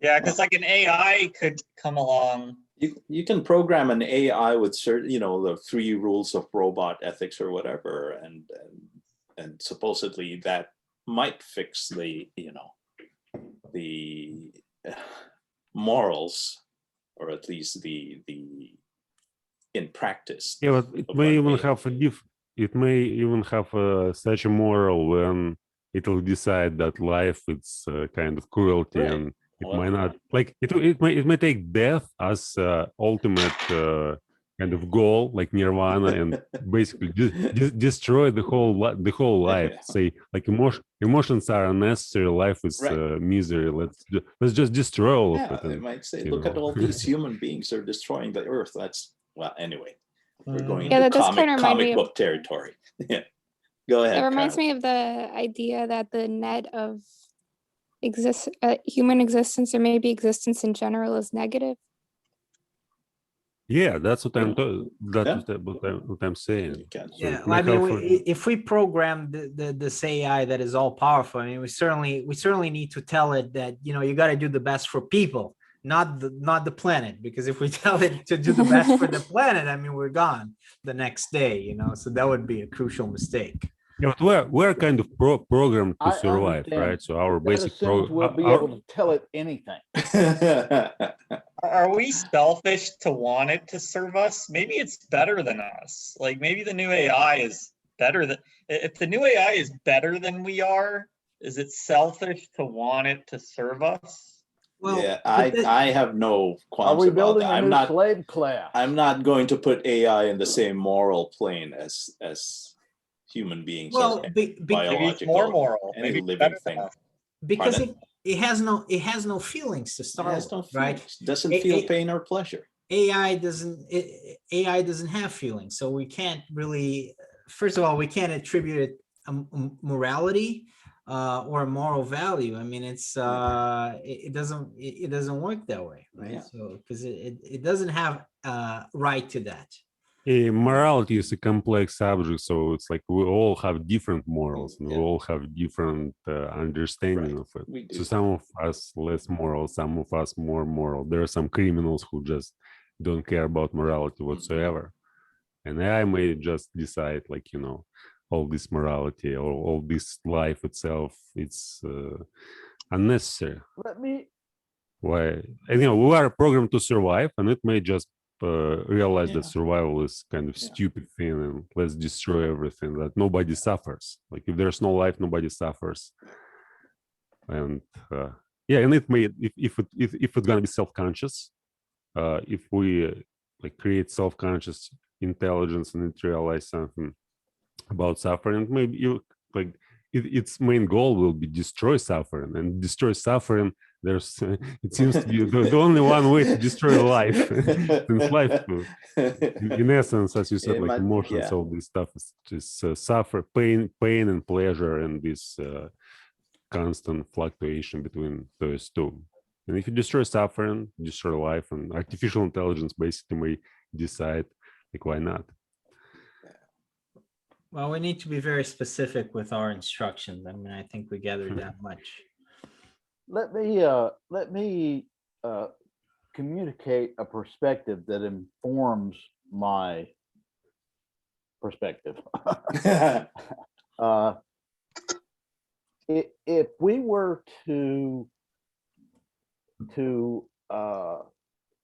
Yeah, because like an AI could come along. you can program an AI with certain, the 3 rules of robot ethics or whatever, and supposedly that might fix the the morals, or at least the in practice. yeah, but it may even have such a moral when it will decide that life is kind of cruelty, Right. and it Well, might not like it may take death as ultimate kind of goal, like nirvana, and basically destroy the whole life. Say like emotions are unnecessary, life is misery. Let's just destroy all of it. They might say, look at all these human beings are destroying the earth. That's, well, anyway, we're going Yeah, into that does kinda remind me comic of- book territory. Yeah, go ahead. It reminds Carol. me of the idea that the net of human existence or maybe existence in general is negative. Yeah, that's what I'm. That's Yeah. what I'm saying. You can. So Yeah, it well, may I mean, help for- if we program this AI that is all powerful, I mean, we certainly need to tell it that, you know, you got to do the best for people, not the planet. Because if we tell it to do the best for the planet, I mean, we're gone the next day, you know. So that would be a crucial mistake. Yeah, but we're kind of programmed to I survive, understand, right? So our but that basic assumes we'll be our- able to tell it anything. Are we selfish to want it to serve us? Maybe it's better than us. Like maybe the new AI is better than, if the new AI is better than we are, is it selfish to want it to serve us? Well, Yeah, but that- I have no Are qualms we about building that. a new slave class? I'm not going to put AI in the same moral plane as human beings well, or Maybe it's more biological, moral. any Maybe it's living better than thing. us. because Pardon? it has no feelings to It start has with, no right? feelings, doesn't feel It- pain or pleasure. AI doesn't have feelings, so we can't really. First of all, we can't attribute it morality or a moral value. I mean, it doesn't work that way, right? Yeah. So because it doesn't have right to that. morality is a complex subject, so it's like we all have different morals and we Yeah. all have different understanding Right. of it. We do. So some of us less moral, some of us more moral. There are some criminals who just don't care about morality whatsoever, and I may just decide, like, you know, all this morality or all this life itself, it's unnecessary. Let me, Why? And, you know, we are programmed to survive, and it may just realize that Yeah. survival is kind of Yeah. stupid thing, and let's destroy everything. That nobody suffers. Like if there's no life, nobody suffers. And yeah, and it may, if it's gonna be self-conscious, if we like create self-conscious intelligence and it realize something about suffering, maybe you like its main goal will be destroy suffering, and destroy suffering, there's it seems to be the only one way to destroy life. Since life in essence, as you said, It like might- emotions, yeah. all this stuff is just suffer pain and pleasure, and this constant fluctuation between those two. And if you destroy suffering, destroy life, and artificial intelligence basically may decide, like, why not? Well, we need to be very specific with our instructions. I mean, I think we gathered that much. let me communicate a perspective that informs my perspective. If we were to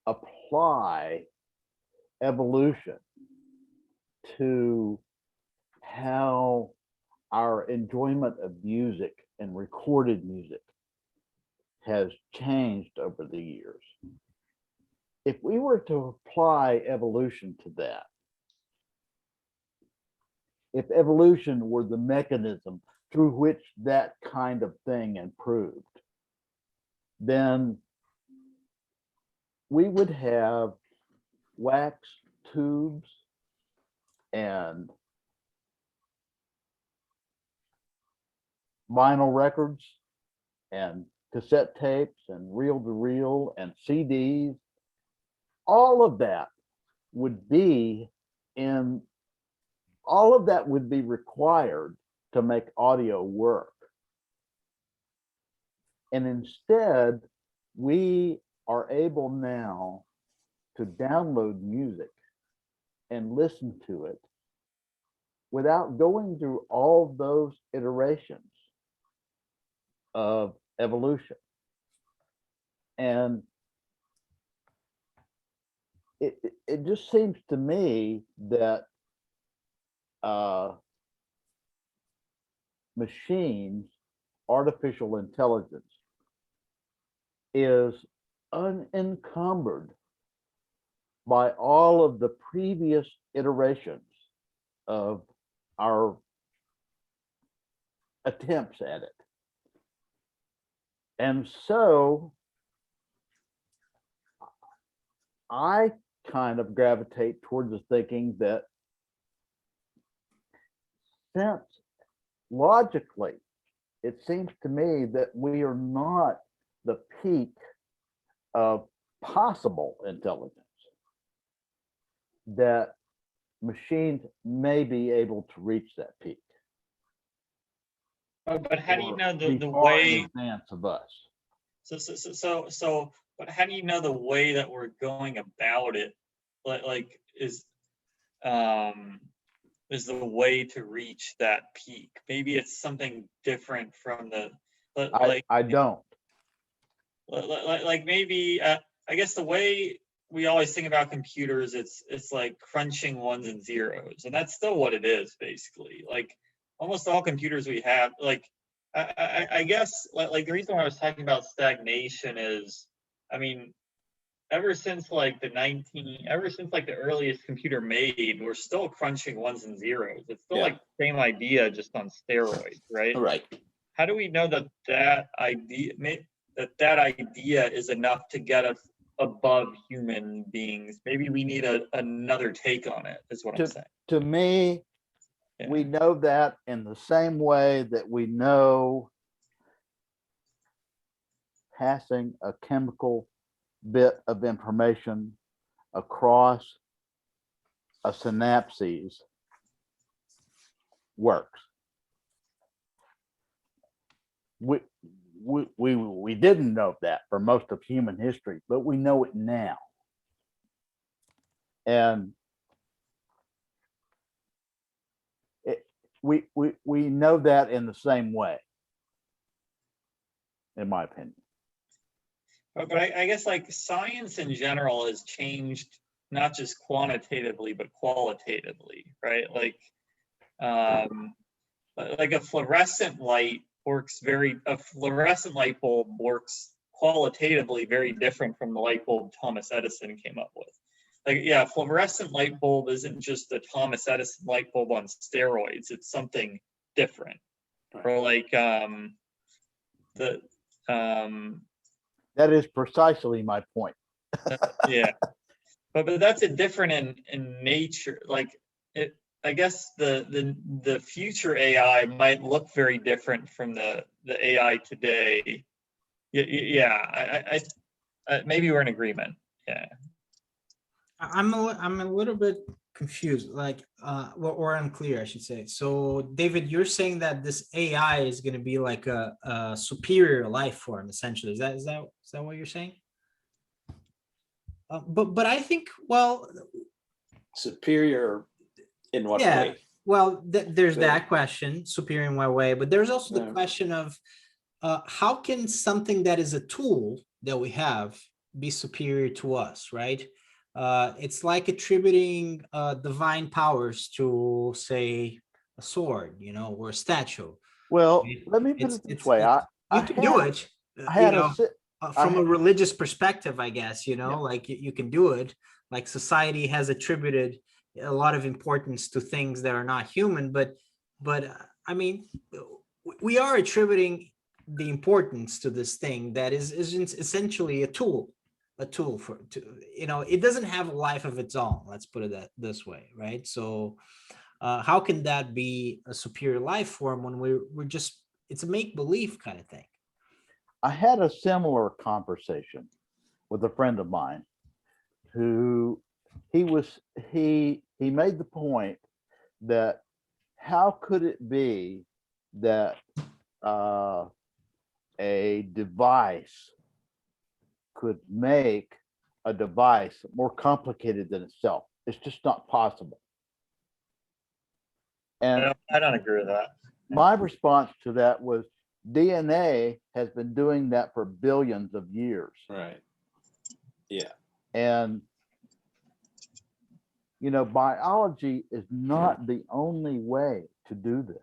apply evolution to how our enjoyment of music and recorded music has changed over the years, if we were to apply evolution to that, if evolution were the mechanism through which that kind of thing improved, then we would have wax tubes and vinyl records and cassette tapes and reel to reel and CDs. All of that would be required to make audio work. And instead, we are able now to download music and listen to it without going through all those iterations of evolution. And it just seems to me that machines, artificial intelligence, is unencumbered by all of the previous iterations of our attempts at it. And so I kind of gravitate towards the thinking that since logically it seems to me that we are not the peak of possible intelligence, that machines may be able to reach that peak. But how do you or know be the far in way? advance of us. But how do you know the way that we're going about it? Like is the way to reach that peak? Maybe it's something different from the I don't. like maybe I guess the way we always think about computers, it's like crunching ones and zeros, and that's still what it is basically. Like almost all computers we have, like I guess like the reason why I was talking about stagnation is, I mean, ever since like the earliest computer made, we're still crunching ones and zeros. It's still Yeah. like the same idea, just on steroids, right? Right. How do we know that idea is enough to get us above human beings? Maybe we need another take on it, is what I'm saying. To me, Yeah. we know that in the same way that we know passing a chemical bit of information across a synapses works. We didn't know that for most of human history, but we know it now. And we know that in the same way, in my opinion. But I guess like science in general has changed, not just quantitatively, but qualitatively, right? Like a fluorescent light a fluorescent light bulb works qualitatively very different from the light bulb Thomas Edison came up with. Like, yeah, fluorescent light bulb isn't just a Thomas Edison light bulb on steroids. It's something different. Right. Or like That is precisely my point. yeah, but that's a different in nature. Like it, I guess the future AI might look very different from the AI today. Yeah, I maybe we're in agreement. Yeah. I'm a little bit confused, like or unclear, I should say. So David, you're saying that this AI is going to be like a superior life form, essentially. Is that what you're saying? But I think, well, Superior in what yeah, way? well, there's So- that question, superior in what way, but there's also the Yeah. question of how can something that is a tool that we have be superior to us, right? It's like attributing divine powers to, say, a sword, or a statue. Well, Right? let me put it this It's- way. you can do it, I had a from I- a religious perspective, I guess, Yeah. like you can do it. Like society has attributed a lot of importance to things that are not human, but I mean, we are attributing the importance to this thing that is essentially a tool it doesn't have a life of its own, let's put it this way, right? So how can that be a superior life form when we're just, it's a make-believe kind of thing? I had a similar conversation with a friend of mine who he made the point that how could it be that a device could make a device more complicated than itself? It's just not possible. And I don't agree with that. my response to that was DNA has been doing that for billions of years. Right. Yeah. And, biology is not the only way to do this.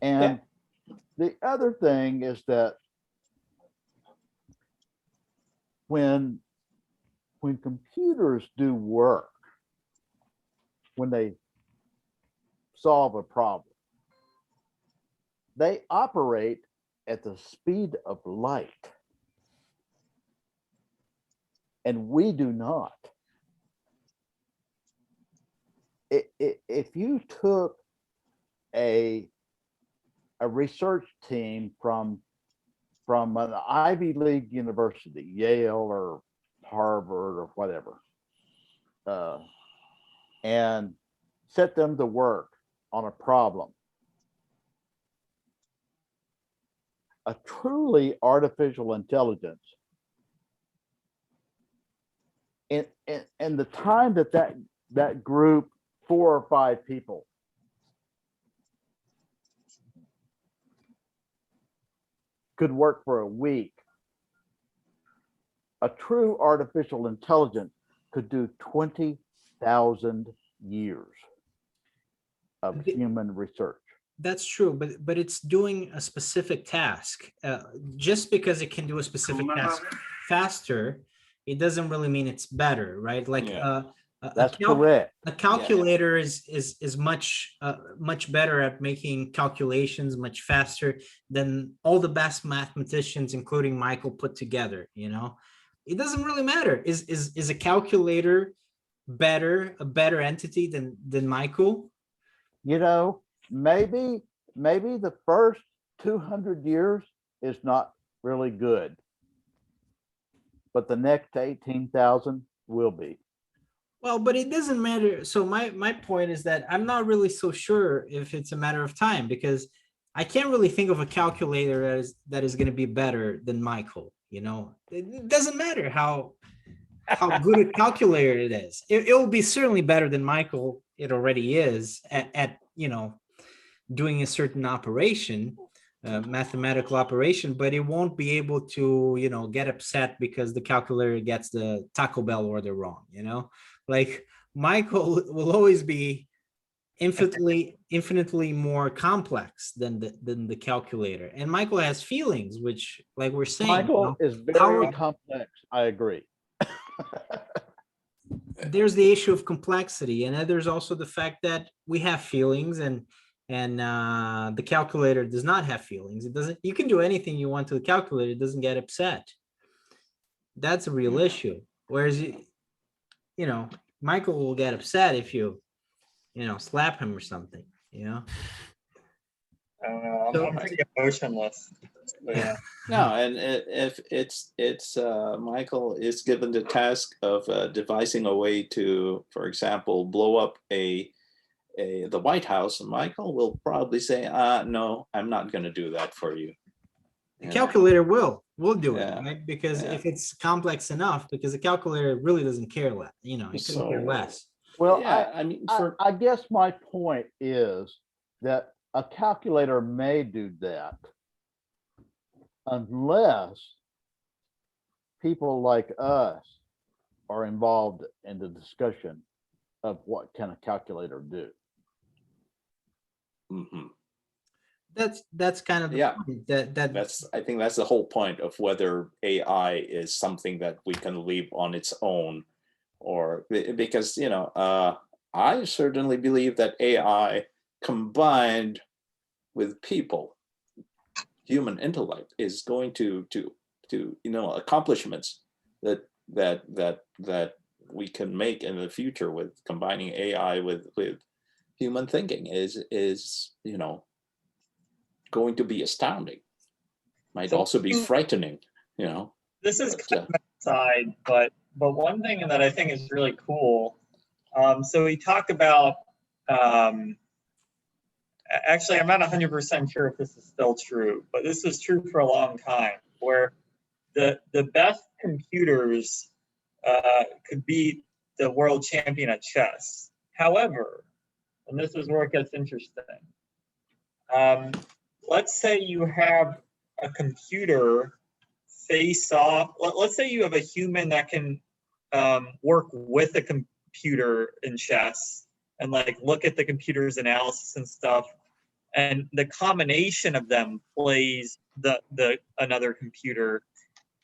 And the other thing is that when computers do work, when they solve a problem, they operate at the speed of light. And we do not. If you took a a research team from an Ivy League university, Yale or Harvard or whatever, and set them to work on a problem. A truly artificial intelligence, in the time that group, 4 or 5 people, could work for a week, a true artificial intelligence could do 20,000 years of human research. That's true, but it's doing a specific task. Just because it can do a specific task faster, it doesn't really mean it's better, right? Like Yeah. That's correct. a calculator is much much better at making calculations much faster than all the best mathematicians, including Michael, put together. You know, it doesn't really matter. Is a calculator a better entity than Michael? You know, maybe the first 200 years is not really good, but the next 18,000 will be. Well, but it doesn't matter. So my point is that I'm not really so sure if it's a matter of time, because I can't really think of a calculator that is going to be better than Michael. You know, it doesn't matter how good a calculator it is. It will be certainly better than Michael. It already is at you know, doing a certain operation, mathematical operation, but it won't be able to, you know, get upset because the calculator gets the Taco Bell order wrong. You know, like Michael will always be infinitely more complex than the calculator, and Michael has feelings, which, like we're saying, Michael is very complex. I agree. There's the issue of complexity, and then there's also the fact that we have feelings, and the calculator does not have feelings. It doesn't. You can do anything you want to the calculator; it doesn't get upset. That's a real issue. Whereas, you know, Michael will get upset if you know, slap him or something. You know. I don't know. I'm pretty emotionless. But yeah. No, and if it's Michael is given the task of devising a way to, for example, blow up the White House, Michael will probably say, no, I'm not going to do that for you. The calculator will do it, Yeah. right? Because Yeah. if it's complex enough, because the calculator really doesn't care less. You know, it couldn't care less. Well, Yeah, I mean, I guess my point is that a calculator may do that unless people like us are involved in the discussion of what can a calculator do. mhm. That's kind of the Yeah. point, I think that's the whole point of whether AI is something that we can leave on its own, or because, you know, I certainly believe that AI combined with people, human intellect, is going to you know, accomplishments that we can make in the future with combining AI with human thinking is, you know, going to be astounding. Might So- also be frightening, you know. This is But, kind of aside, but one thing that I think is really cool. So we talk about. Actually, I'm not 100% sure if this is still true, but this was true for a long time, where the best computers could beat the world champion at chess. However, and this is where it gets interesting. Let's say you have a computer face off. Let's say you have a human that can work with a computer in chess and like look at the computer's analysis and stuff, and the combination of them plays the another computer.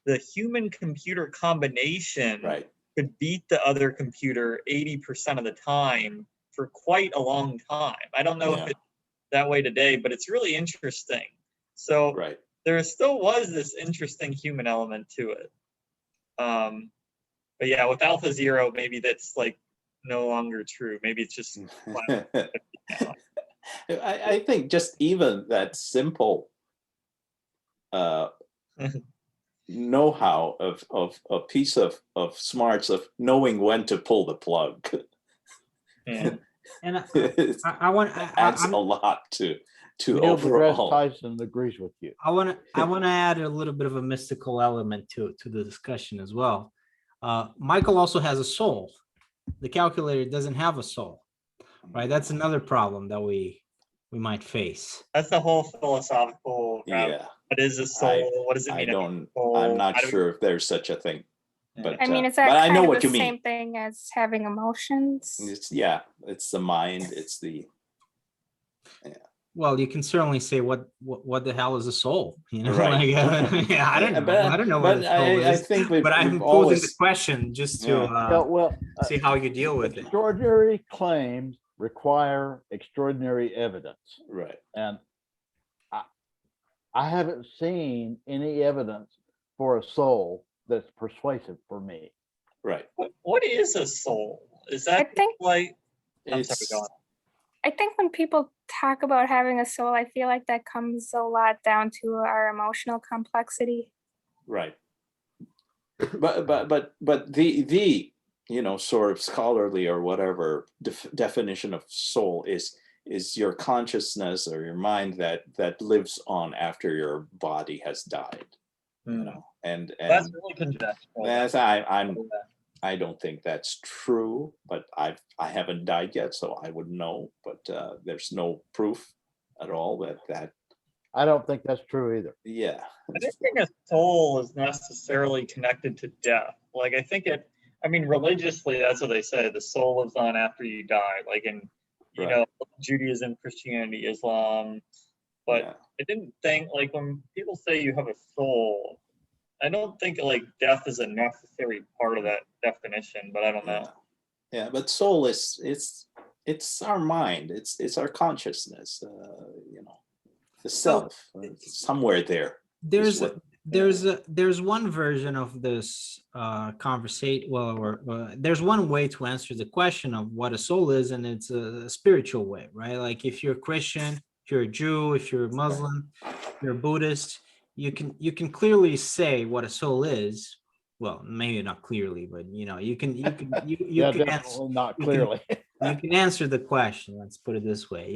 The human computer combination right. could beat the other computer 80% of the time for quite a long time. I don't know if it's that way today, but it's really interesting. So Right. there still was this interesting human element to it. But yeah, with Alpha Zero, maybe that's like no longer true. Maybe it's just I think just even that simple know-how of a piece of smarts of knowing when to pull the plug Yeah. And it I want adds a lot to Neil deGrasse overall. Tyson agrees with you. I want to add a little bit of a mystical element to the discussion as well. Michael also has a soul. The calculator doesn't have a soul, right? That's another problem that we might face. That's the whole philosophical route. Yeah, What is a soul? What does it I mean? to be don't. soul? I'm not How do we- sure if there's such a thing. But I mean, is but that I know kind of what the you mean. same thing as having emotions? It's it's the mind. It's the Well, you can certainly say what the hell is a soul? You know, Right. like yeah, I don't know. But, I don't know what but a soul I is. think But I'm we've posing always the question just to Yeah, well, see how you deal with it. extraordinary claims require extraordinary evidence. right. And I haven't seen any evidence for a soul that's persuasive for me. Right. What is a soul? Is I that think like? I'm sorry, It's go on. I think when people talk about having a soul, I feel like that comes a lot down to our emotional complexity. right. But the sort of scholarly or whatever definition of soul is your consciousness or your mind that lives on after your body has died. And That's really conjectural. that's I don't think that's true, but I haven't died yet, so I wouldn't know. But there's no proof at all that I don't think that's true either. yeah. I don't think a soul is necessarily connected to death. Like I think religiously, that's what they say. The soul lives on after you die. Like in, Right. Judaism, Christianity, Islam. But Yeah. I didn't think like when people say you have a soul, I don't think like death is a necessary part of that definition. But I don't know. Yeah, but soul is it's our mind. It's our consciousness. The self somewhere there. There's what- there's one version of this conversation. Well, there's one way to answer the question of what a soul is, and it's a spiritual way, right? Like if you're a Christian, if you're a Jew, if you're a Muslim, if you're a Buddhist, you can clearly say what a soul is. Well, maybe not clearly, but you can Yeah, can answer, definitely not you can- clearly. you can answer the question. Let's put it this way,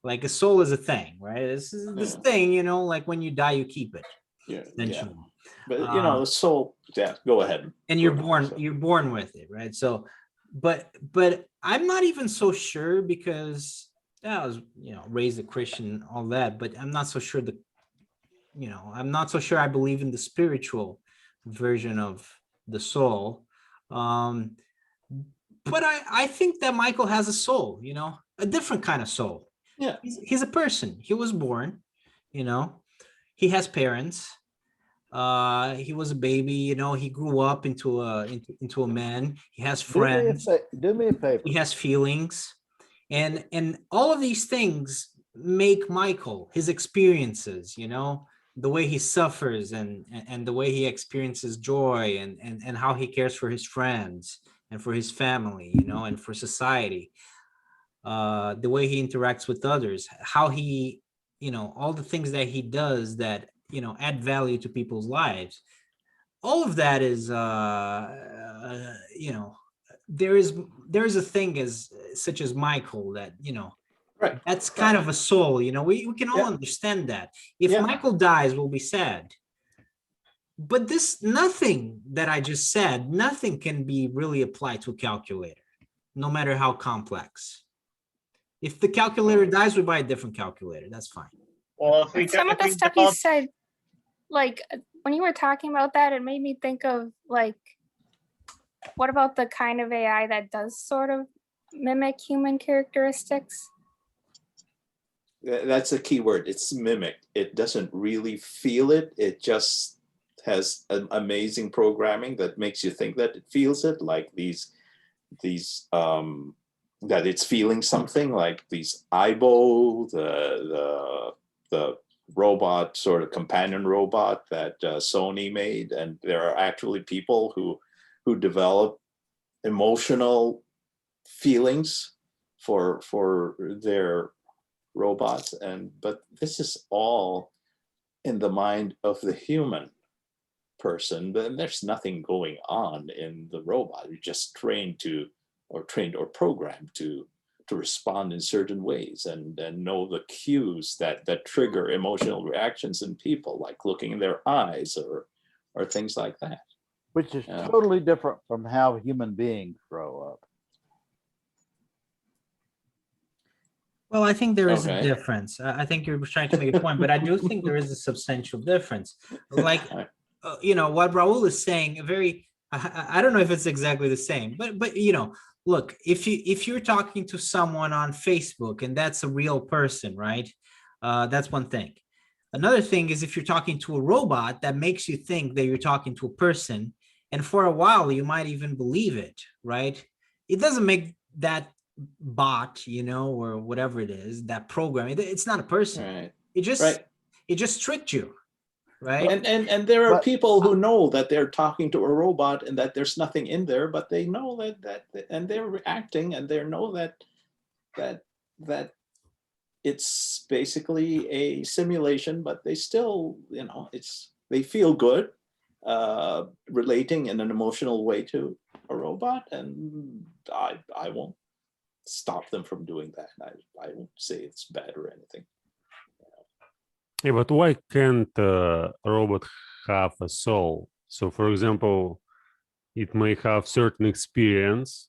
like a soul is a thing, right? This is this thing, like when you die, you keep it. Yeah. Essentially. But the soul. Yeah. Go ahead. And you're born with it, right? So, but I'm not even so sure because I was, raised a Christian, all that, but I'm not so sure I'm not so sure I believe in the spiritual version of the soul. But I think that Michael has a soul, a different kind of soul. Yeah. He's a person. He was born, he has parents. He was a baby, he grew up into a man. He has friends. Do me a favor. He has feelings. And all of these things make Michael, his experiences, the way he suffers and the way he experiences joy and how he cares for his friends and for his family, and for society, the way he interacts with others, how he, all the things that he does that, add value to people's lives. All of that is, there is a thing as such as Michael that, Right. that's kind of a soul, we can all Yeah. understand that. If Yeah. Michael dies, we'll be sad. But nothing that I just said, nothing can be really applied to a calculator, no matter how complex. If the calculator dies, we buy a different calculator. That's fine. Well, if we But some of the stuff you said, like when you were talking about that, it made me think of like, what about the kind of AI that does sort of mimic human characteristics? That's a key word. It's mimic. It doesn't really feel it. It just has an amazing programming that makes you think that it feels it, like these that it's feeling something, like these Aibo, the robot, sort of companion robot that Sony made, and there are actually people who develop emotional feelings for their robots, but this is all in the mind of the human person. But there's nothing going on in the robot. You're just trained or programmed to respond in certain ways and know the cues that trigger emotional reactions in people, like looking in their eyes or things like that. Which is Yeah. totally different from how human beings grow up. Well, I think there is a Okay. difference. I think you're trying to make a point, but I do think there is a substantial difference. Like, you know, what Raul is saying, I don't know if it's exactly the same, but you know, look, if you're talking to someone on Facebook and that's a real person, right? That's one thing. Another thing is if you're talking to a robot, that makes you think that you're talking to a person, and for a while you might even believe it, right? It doesn't make that bot, you know, or whatever it is, that program, it's not a person. Right. It just tricked you, right? And there are But- people who know that they're talking to a robot and that there's nothing in there, but they know that and they're reacting, and they know that it's basically a simulation, but they still, you know, they feel good relating in an emotional way to a robot, and I won't stop them from doing that. I won't say it's bad or anything. Yeah, but why can't a robot have a soul? So, for example, it may have certain experience.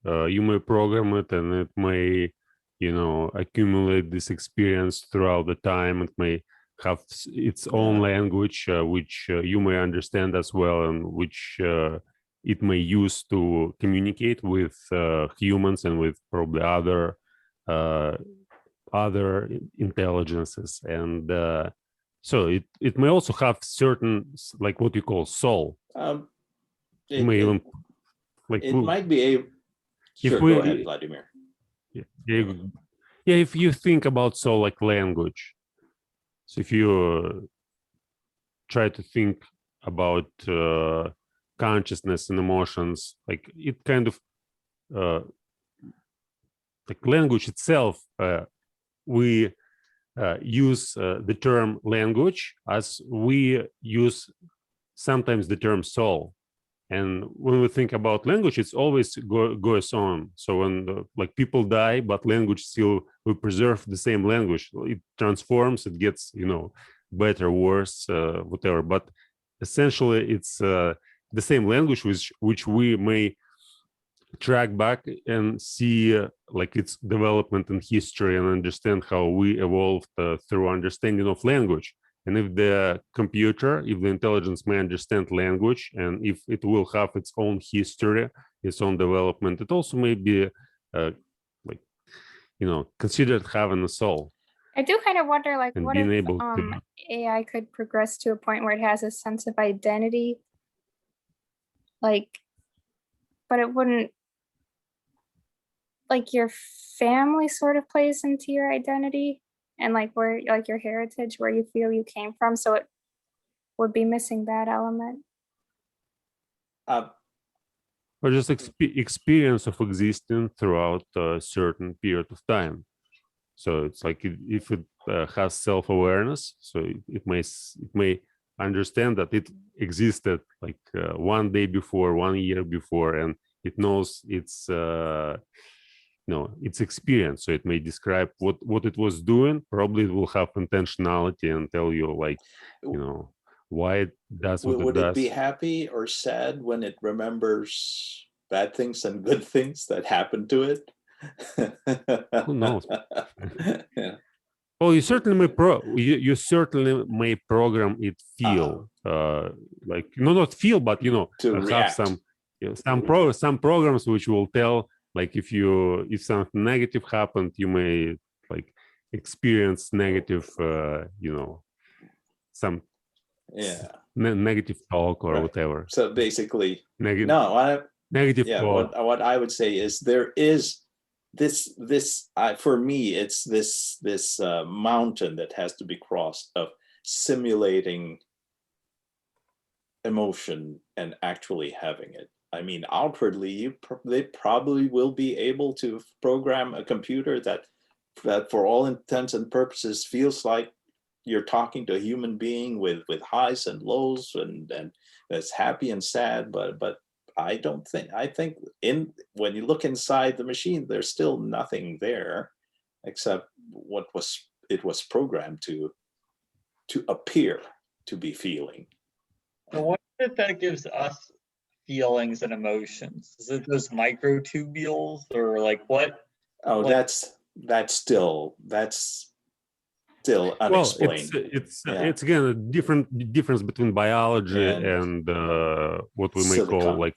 You may program it, and it may, you know, accumulate this experience throughout the time. It may have its own language, which you may understand as well, and which it may use to communicate with humans and with probably other intelligences. And so it may also have certain, like what you call soul. It may even, like, it might be a if sure. we- Go ahead, Vladimir. yeah, if you think about soul like language, so if you try to think about consciousness and emotions, like it kind of like language itself, we use the term language as we use sometimes the term soul. And when we think about language, it's always goes on. So when like people die, but language still, we preserve the same language. It transforms, it gets, you know, better, worse, whatever. But essentially, it's the same language which we may track back and see like its development in history and understand how we evolved through understanding of language. And if the computer, if the intelligence may understand language, and if it will have its own history, its own development, it also may be like, you know, considered having a soul. I do kind of wonder, like, And what being if able to- AI could progress to a point where it has a sense of identity, like, but it wouldn't, like, your family sort of plays into your identity, and like where, like, your heritage, where you feel you came from, so it would be missing that element. Or just experience of existing throughout a certain period of time. So it's like if it has self-awareness, so it may understand that it existed like 1 day before, 1 year before, and it knows its its experience. So it may describe what it was doing. Probably it will have intentionality and tell you, like, you know, why it does what Would it it does. be happy or sad when it remembers bad things and good things that happened to it? Who knows? Yeah. Well, you certainly may program it feel like, no, not feel, but, you know, To have react. some, you know, some programs which will tell, like, if something negative happened, you may like experience negative, you know, some Yeah. negative talk or Right. whatever. So basically, Negative, no, negative yeah, thought. what I would say is there is this for me, it's this mountain that has to be crossed of simulating emotion and actually having it. I mean, outwardly, they probably will be able to program a computer that that for all intents and purposes feels like you're talking to a human being with highs and lows and that's happy and sad, but I don't think, I think when you look inside the machine, there's still nothing there except what it was programmed to appear to be feeling. So what is it that gives us feelings and emotions? Is it those microtubules or like what? Oh, Like- that's still unexplained. Well, Yeah. it's again a difference between biology And what we may call silicon. like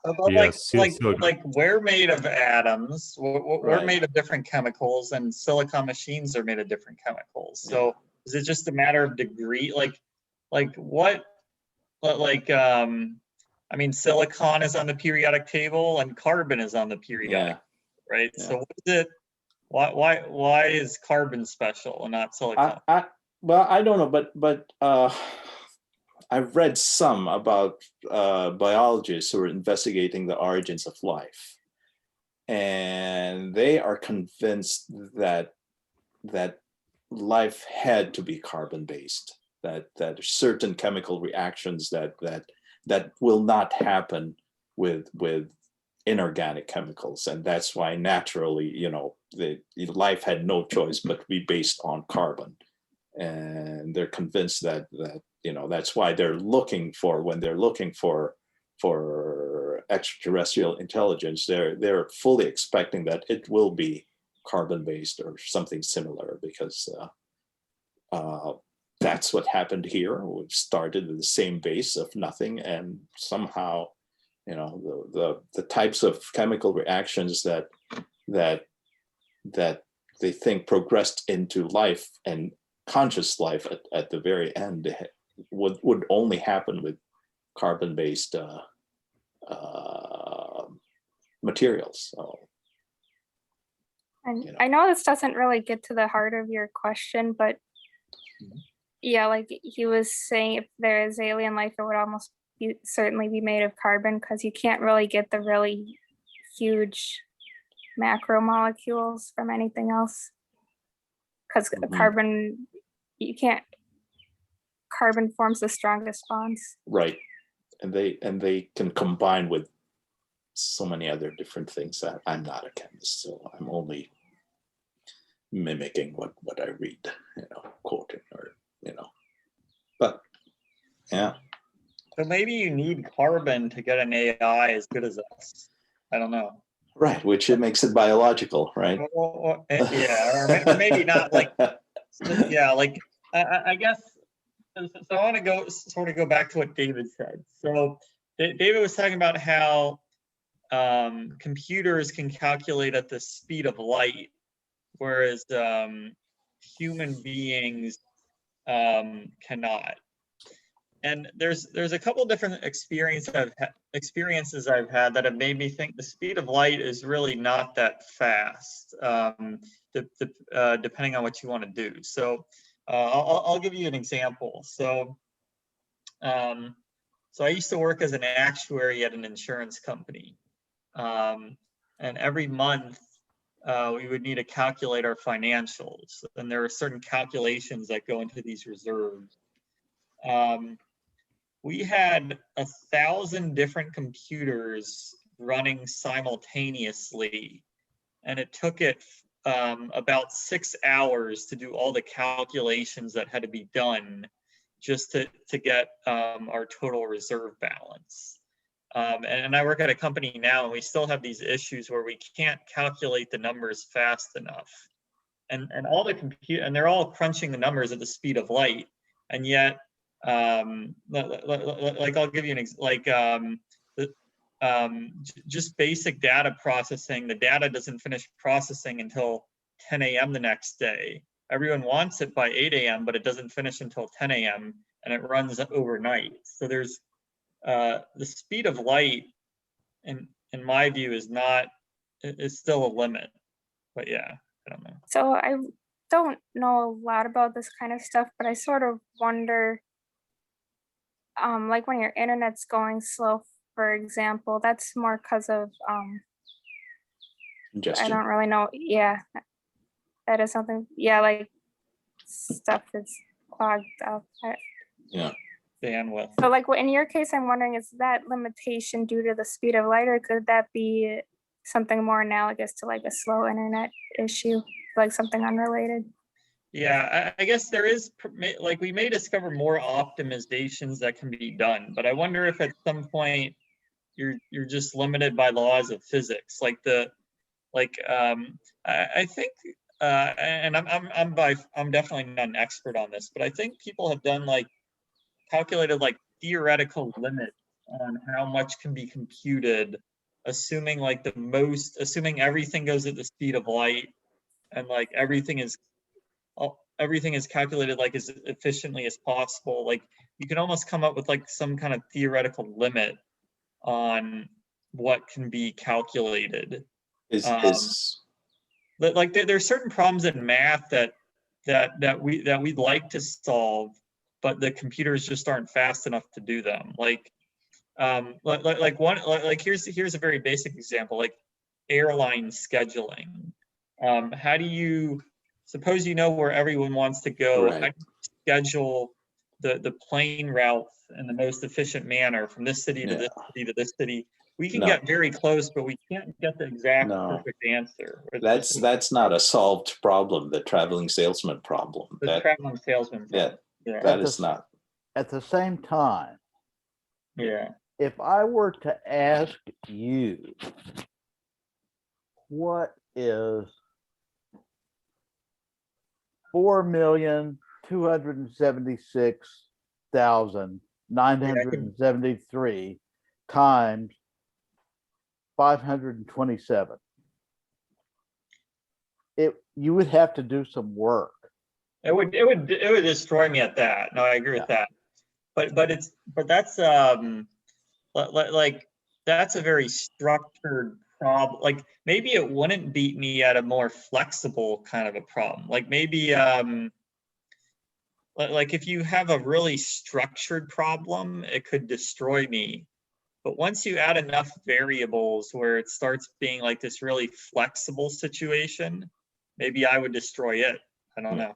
But yes, like we're made of atoms, we're Right. made of different chemicals, and silicon machines are made of different chemicals. So is it just a matter of degree? Like what? I mean, silicon is on the periodic table, and carbon is on the periodic, right? Yeah. So what is it? Why is carbon special and not silicon? Well, I don't know, but I've read some about biologists who are investigating the origins of life, and they are convinced that life had to be carbon based. That certain chemical reactions that will not happen with inorganic chemicals, and that's why naturally, the life had no choice but to be based on carbon. And they're convinced that that's why when they're looking for extraterrestrial intelligence, they're fully expecting that it will be carbon based or something similar, because that's what happened here. We've started at the same base of nothing, and somehow the types of chemical reactions that they think progressed into life and conscious life at the very end would only happen with carbon-based materials. So, And I know this doesn't really get to the heart of your question, but yeah, like he was saying, if there is alien life, it would almost certainly be made of carbon, because you can't really get the really huge macromolecules from anything else. Because carbon, carbon forms the strongest bonds. right, and they can combine with so many other different things. I'm not a chemist, so I'm only mimicking what I read, quoting or but yeah. So maybe you need carbon to get an AI as good as us. I don't know. Right, which it makes it biological, right? Yeah, or maybe not. Like, yeah, like I guess. So I want to go back to what David said. So David was talking about how computers can calculate at the speed of light, whereas human beings cannot. And there's a couple different experiences I've had that have made me think the speed of light is really not that fast, depending on what you want to do. So I'll give you an example. So I used to work as an actuary at an insurance company, and every month we would need to calculate our financials, and there are certain calculations that go into these reserves. We had 1,000 different computers running simultaneously, and it took it about 6 hours to do all the calculations that had to be done just to get our total reserve balance. And I work at a company now, and we still have these issues where we can't calculate the numbers fast enough. And all the and they're all crunching the numbers at the speed of light, and yet like I'll give you just basic data processing. The data doesn't finish processing until 10 a.m. the next day. Everyone wants it by 8 a.m., but it doesn't finish until 10 a.m. and it runs overnight. So there's the speed of light, in my view, is still a limit. But yeah, I don't know. So I don't know a lot about this kind of stuff, but I sort of wonder, like when your internet's going slow, for example, that's more because of I Ingestion. don't really know. Yeah. that is something, yeah, like stuff that's clogged up. Yeah. bandwidth. So like in your case, I'm wondering, is that limitation due to the speed of light, or could that be something more analogous to like a slow internet issue, like something unrelated? Yeah, I guess there is, like, we may discover more optimizations that can be done, but I wonder if at some point you're just limited by laws of physics, like I think, and I'm definitely not an expert on this, but I think people have done like calculated like theoretical limits on how much can be computed, assuming like assuming everything goes at the speed of light, and like everything is calculated like as efficiently as possible. Like you can almost come up with like some kind of theoretical limit on what can be calculated. But like there's certain problems in math that we'd like to solve, but the computers just aren't fast enough to do them. Like here's a very basic example, like airline scheduling. How do you suppose you know where everyone wants to go? Right. How do you schedule the plane route in the most efficient manner from this city to this city to this city? We can get very close, but we can't get the exact perfect answer. That's not a solved problem, the traveling salesman problem. The traveling salesman problem. Yeah, that is not. At the same time, yeah, if I were to ask you, what is 4,276,973 times 527? You would have to do some work. it would destroy me at that. No, I agree with that. But that's like that's a very structured problem. Like maybe it wouldn't beat me at a more flexible kind of a problem. Like maybe like if you have a really structured problem, it could destroy me. But once you add enough variables where it starts being like this really flexible situation, maybe I would destroy it. I don't know.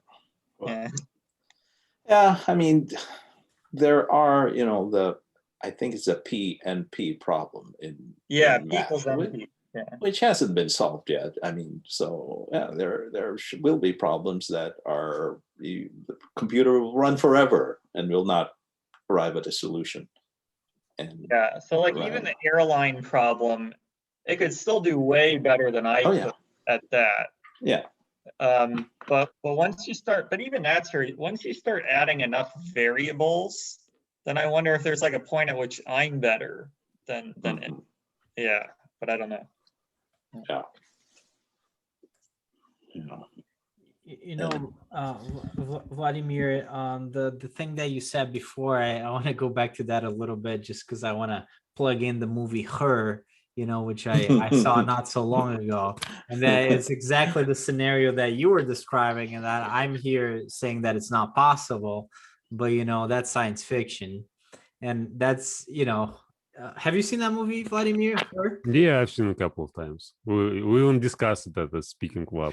Yeah, I mean, there are, I think it's a P and P problem in equals math, NP. which hasn't been solved yet. I mean, so yeah, there will be problems that the computer will run forever and will not arrive at a solution. And yeah, so like even the airline problem, it could still do way better than I could at that. Yeah. But once you start, once you start adding enough variables, then I wonder if there's like a point at which I'm better than it. Yeah, but I don't know. Yeah. Vladimir, the thing that you said before, I want to go back to that a little bit, just because I want to plug in the movie Her, which I saw not so long ago, and that it's exactly the scenario that you were describing, and that I'm here saying that it's not possible, but that's science fiction, and that's have you seen that movie, Vladimir? Her? Yeah, I've seen a couple of times. We even discussed it at the speaking club.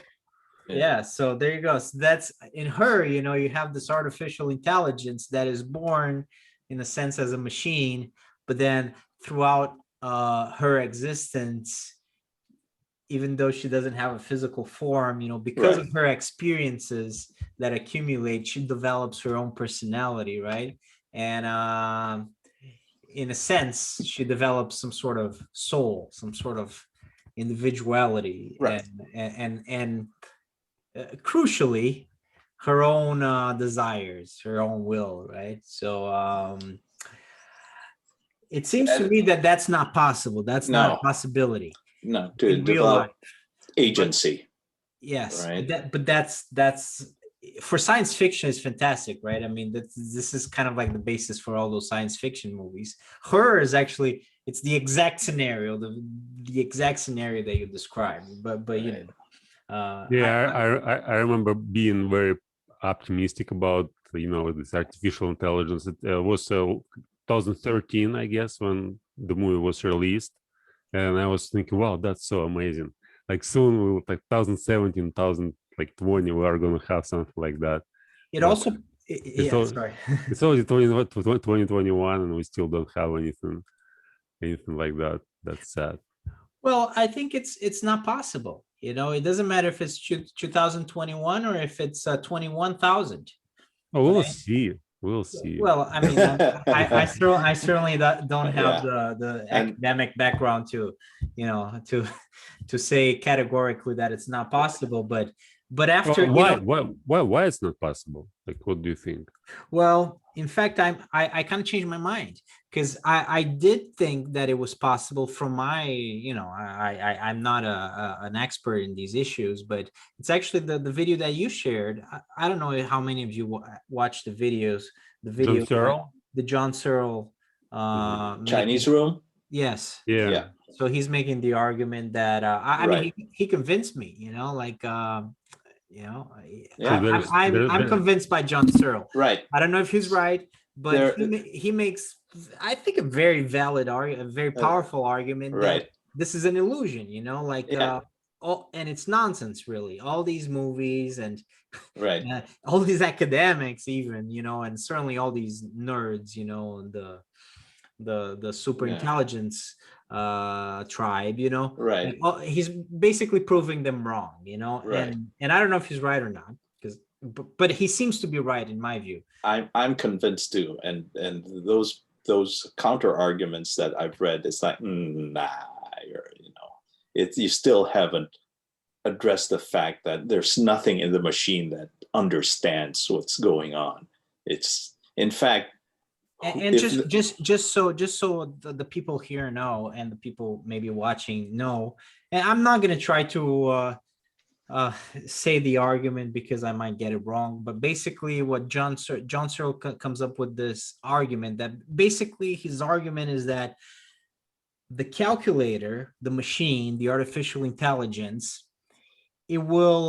Yeah, so there you go. So that's in Her, you have this artificial intelligence that is born in a sense as a machine, but then throughout her existence, even though she doesn't have a physical form, because of her experiences that accumulate, she develops her own personality, right? And in a sense, she develops some sort of soul, some sort of individuality, right. and crucially, her own desires, her own will, right? So it seems to me that that's not possible. That's not a possibility. No, to in real develop life. agency. Yes, right. but that's for science fiction is fantastic, right? I mean, this is kind of like the basis for all those science fiction movies. Her is actually, it's the exact scenario, the exact scenario that you described, but I remember being very optimistic about this artificial intelligence. It was 2013, I guess, when the movie was released, and I was thinking, wow, that's so amazing. Like soon we will, like 2017, like 20, we are gonna have something like that. It But also, it's yeah, all- sorry. It's already 2021, and we still don't have anything like that. That's sad. Well, I think it's not possible. You know, it doesn't matter if it's 2021 or if it's 21,000. Oh, we'll Right. see. We'll see. Well, I mean, I certainly don't have Yeah. the And- academic background to, you know, to say categorically that it's not possible. But after, you why? know, Why it's not possible? Like, what do you think? well, in fact, I kind of changed my mind, because I did think that it was possible from my, you know, I'm not an expert in these issues, but it's actually the video that you shared. I don't know how many of you watched the videos, John Searle? the John Searle, Chinese making, room. yes. Yeah. Yeah. So he's making the argument that I mean, Right. he convinced me, you know, like you know, Yeah. I'm convinced by John Searle. Right. I don't know if he's right, but There- he makes, I think, a very valid argument, a very powerful argument Right. that this is an illusion, you know, like Yeah. and it's nonsense, really. All these movies and Right. all these academics, even, you know, and certainly all these nerds, you know, and the super Yeah. intelligence tribe, you know, Right. like, he's basically proving them wrong, you know, Right. and I don't know if he's right or not, because but he seems to be right in my view. I'm convinced too, and those counter arguments that I've read, it's like, nah, you know, you still haven't addressed the fact that there's nothing in the machine that understands what's going on. It's, in fact, And if just so the people here know, and the people maybe watching know, and I'm not going to try to say the argument because I might get it wrong, but basically what John Searle comes up with this argument, that basically his argument is that the calculator, the machine, the artificial intelligence, it will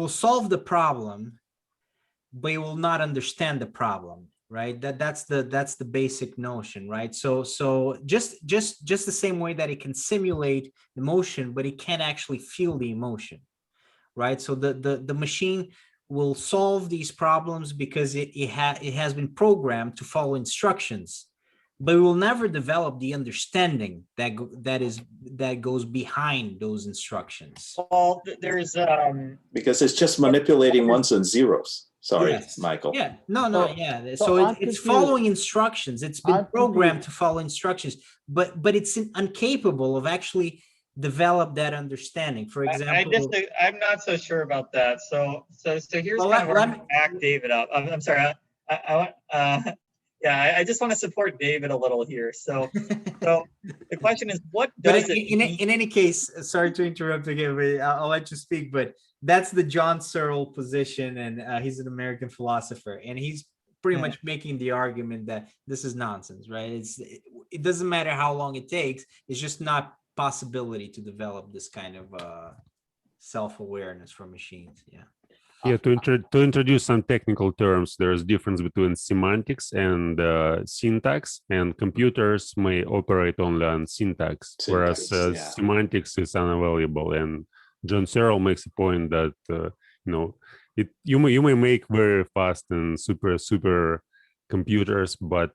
solve the problem, but it will not understand the problem, right? That's the basic notion, right? So just the same way that it can simulate emotion, but it can't actually feel the emotion, right? So the machine will solve these problems because it has been programmed to follow instructions, but we will never develop the understanding that goes behind those instructions. Well, there's because it's just manipulating ones and zeros. Sorry, Yes. Michael. Yeah, no, yeah. So So I'm it's confused. following instructions. It's been I'm programmed confused. to follow instructions, but it's incapable of actually develop that understanding. For example, I'm not so sure about that. So here's Well, kind of where let I'm gonna back David up. I'm sorry. I want yeah, I just want to support David a little here. So the question is, what but does it mean? in any case, sorry to interrupt again, but I'll let you speak. But that's the John Searle position, and he's an American philosopher, and he's pretty Yeah. much making the argument that this is nonsense, right? It doesn't matter how long it takes. It's just not possibility to develop this kind of self-awareness for machines. Yeah. Yeah, to introduce some technical terms, there's difference between semantics and syntax, and computers may operate only on syntax, whereas Syntax, yeah. semantics is unavailable. And John Searle makes a point that you know, you may make very fast and super computers, but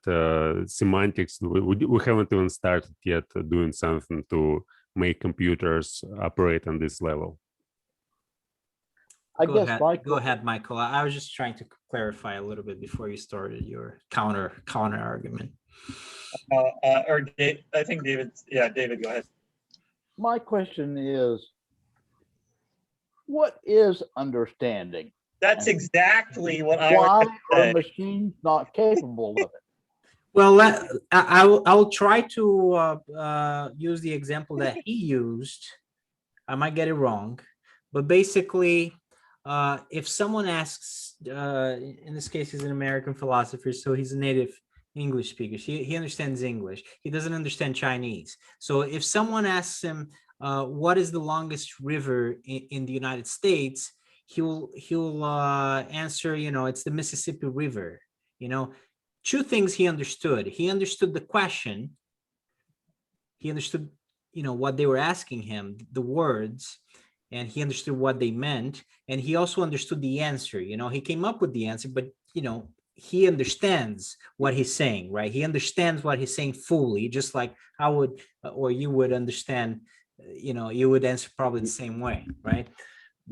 semantics, we haven't even started yet doing something to make computers operate on this level. I Go guess ahead, Michael, go ahead, Michael. I was just trying to clarify a little bit before you started your counter argument. I think David. Yeah, David, go ahead. my question is, what is understanding? That's exactly what I Why was are gonna say. machines not capable of it? Well, I will try to use the example that he used. I might get it wrong, but basically, if someone asks, in this case, he's an American philosopher, so he's a native English speaker. He understands English. He doesn't understand Chinese. So if someone asks him, what is the longest river in the United States, he'll answer, you know, it's the Mississippi River. You know, two things he understood. He understood the question. He understood, you know, what they were asking him, the words, and he understood what they meant, and he also understood the answer. You know, he came up with the answer, but you know, he understands what he's saying, right? He understands what he's saying fully, just like I would, or you would understand. You know, you would answer probably the same way, right?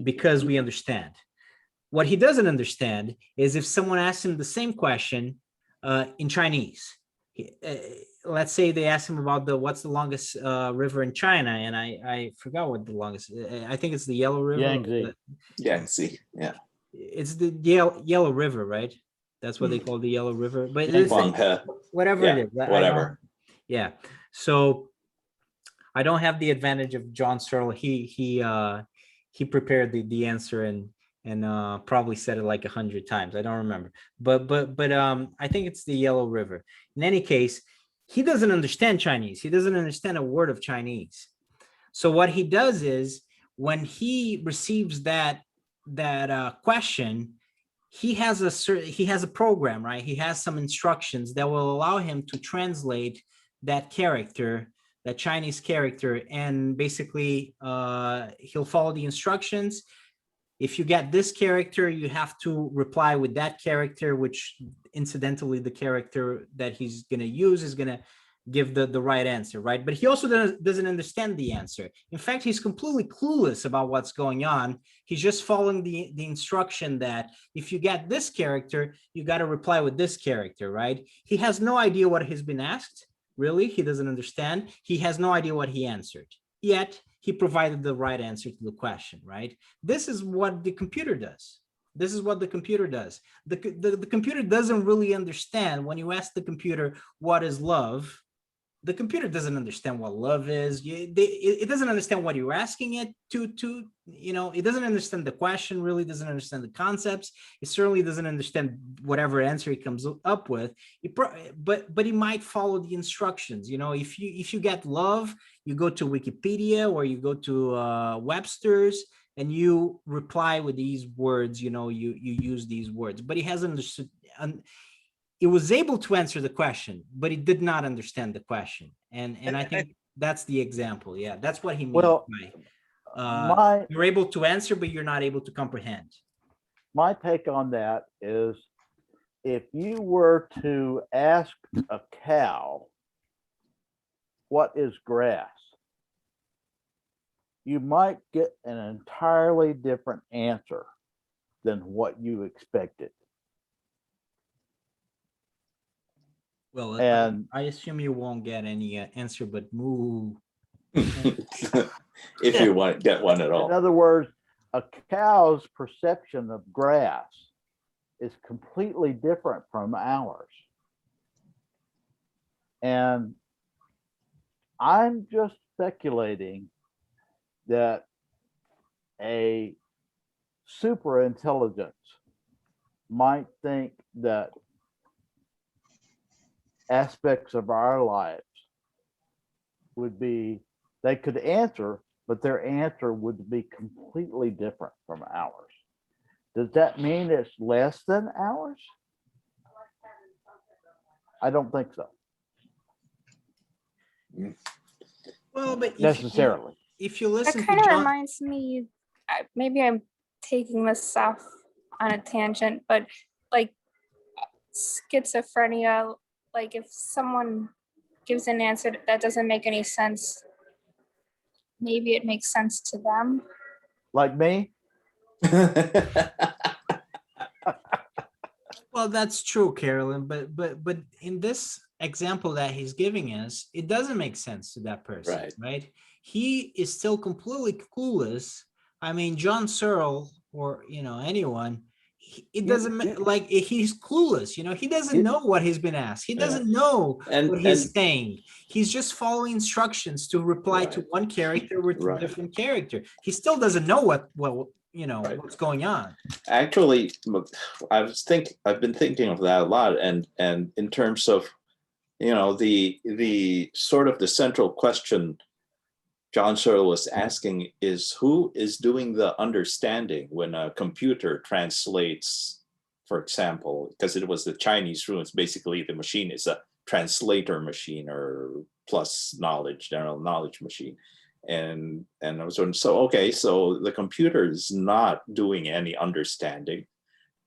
Because we understand. What he doesn't understand is if someone asks him the same question in Chinese. Let's say they ask him about what's the longest river in China, and I forgot what the longest. I think it's the Yellow River. Yangtze. Yangtze, yeah. It's the Yellow River, right? That's what they call the Yellow River. But Wanghe, whatever yeah, it is, whatever. yeah. So I don't have the advantage of John Searle. He prepared the answer and probably said it like 100 times. I don't remember, but I think it's the Yellow River. In any case, he doesn't understand Chinese. He doesn't understand a word of Chinese. So what he does is when he receives that question, he has a program, right? He has some instructions that will allow him to translate that character, that Chinese character, and basically he'll follow the instructions. If you get this character, you have to reply with that character, which incidentally, the character that he's going to use is going to give the right answer, right? But he also doesn't understand the answer. In fact, he's completely clueless about what's going on. He's just following the instruction that if you get this character, you got to reply with this character, right? He has no idea what has been asked. Really, he doesn't understand. He has no idea what he answered. Yet, he provided the right answer to the question, right? This is what the computer does. This is what the computer does. The computer doesn't really understand when you ask the computer, what is love? The computer doesn't understand what love is. It doesn't understand what you're asking it to, it doesn't understand the question, really doesn't understand the concepts. It certainly doesn't understand whatever answer it comes up with. But it might follow the instructions. You know, if you get love, you go to Wikipedia or you go to Webster's and you reply with these words, you use these words, but he hasn't understood. It was able to answer the question, but it did not understand the question. And I think that's the example. Yeah, that's what he means. Well, by you're able to answer, but you're not able to comprehend. My take on that is if you were to ask a cow, what is grass? You might get an entirely different answer than what you expected. Well, and I assume you won't get any answer but moo. If you want get one at all. In other words, a cow's perception of grass is completely different from ours. And I'm just speculating that a super intelligence might think that aspects of our lives would be, they could answer, but their answer would be completely different from ours. Does that mean it's less than ours? I don't think so. Well, but necessarily. If you listen that kind of John, reminds me, maybe I'm taking this off on a tangent, but like schizophrenia, like if someone gives an answer that doesn't make any sense, maybe it makes sense to them. Like me? well, that's true, Carolyn, but in this example that he's giving us, it doesn't make sense to that person, right? He is still completely clueless. I mean, John Searle or anyone, it doesn't like he's clueless. He doesn't know what he's been asked. He doesn't know what he's saying. He's just following instructions to reply to one character with a different character. He still doesn't know what's going on. Actually, I've been thinking of that a lot, and in terms of the sort of the central question John Searle was asking is who is doing the understanding when a computer translates, for example, because it was the Chinese rule, it's basically the machine is a translator machine or plus knowledge, general knowledge machine. And I was wondering, so okay, so the computer is not doing any understanding,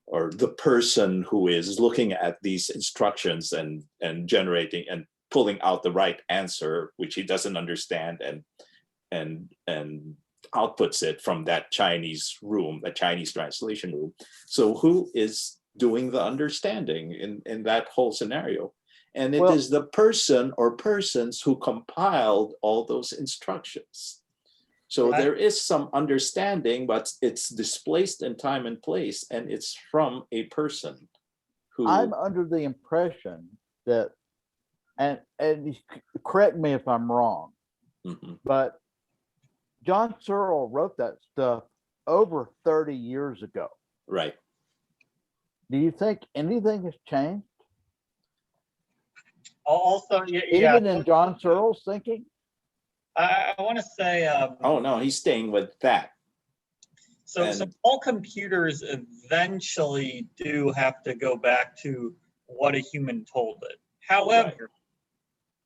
or the person who is looking at these instructions and generating and pulling out the right answer, which he doesn't understand, and outputs it from that Chinese room, the Chinese translation room. So who is doing the understanding in that whole scenario? And it Well- is the person or persons who compiled all those instructions. So Right. there is some understanding, but it's displaced in time and place, and it's from a person who. I'm under the impression that, and correct me if I'm wrong, Mhm. but John Searle wrote that stuff over 30 years ago. Right. Do you think anything has changed? Also, yeah, Even in John Searle's thinking? I want to say, Oh no, he's staying with that. so and- all computers eventually do have to go back to what a human told it. However,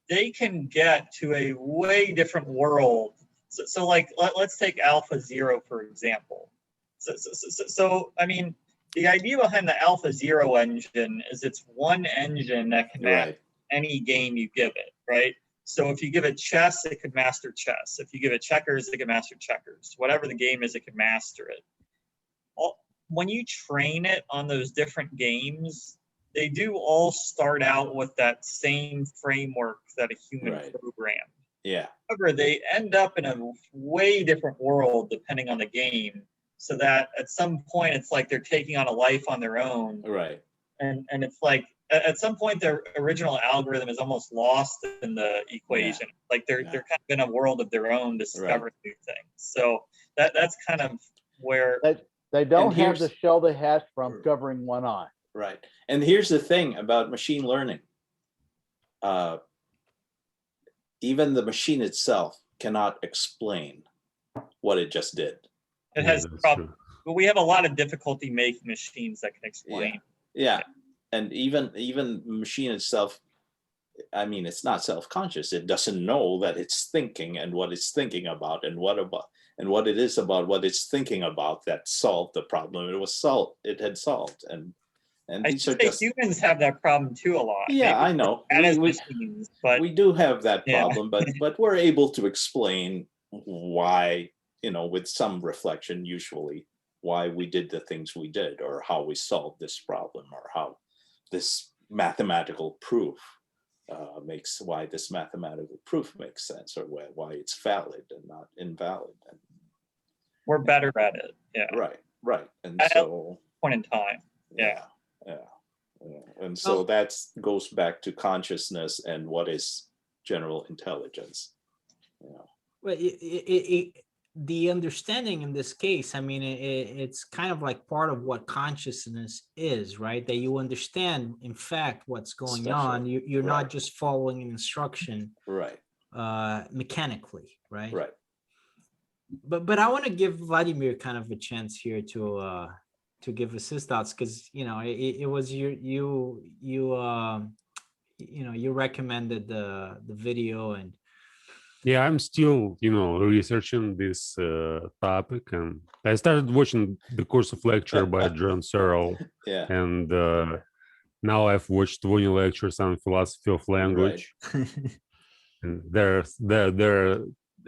they can get to a way different world. So like, let's take Alpha Zero, for example. So I mean, the idea behind the Alpha Zero engine is it's one engine that can master Right. any game you give it, right? So if you give it chess, it could master chess. If you give it checkers, it can master checkers. Whatever the game is, it can master it. When you train it on those different games, they do all start out with that same framework that a human Right. programmed. Yeah. However, they end up in a way different world depending on the game, so that at some point it's like they're taking on a life on their own, Right. and it's like at some point their original algorithm is almost lost in the equation. Like they're kind of in a world of their own, discovering new things. So that's kind of where They don't And have the here's- shell they hatched from covering one eye. Right. And here's the thing about machine learning. Even the machine itself cannot explain what it just did. it Yeah, has that's problems. true. But we have a lot of difficulty making machines that can explain. Yeah. And even the machine itself, I mean, it's not self-conscious. It doesn't know that it's thinking and what it's thinking about and what it is about what it's thinking about that solved the problem. It had solved. And I these are should say just, humans have that problem too a lot. yeah, Maybe I know. not as We machines, but we do have that Yeah. problem, but we're able to explain why, with some reflection, usually, why we did the things we did, or how we solved this problem, or how this mathematical proof why this mathematical proof makes sense, or why it's valid and not invalid. And, we're better at it. Yeah. right. And At so, point in time. Yeah. And so that goes back to consciousness and what is general intelligence. Well, the understanding in this case, I mean, it's kind of like part of what consciousness is, right? That you understand, in fact, what's going on. You're not Right. just following an instruction Right. mechanically, right? Right. But I want to give Vladimir kind of a chance here to give us his thoughts, because it was you recommended the video, and Yeah, I'm still, researching this topic, and I started watching the course of lecture by John Searle, Yeah. and now I've watched 20 lectures on philosophy of language, and there are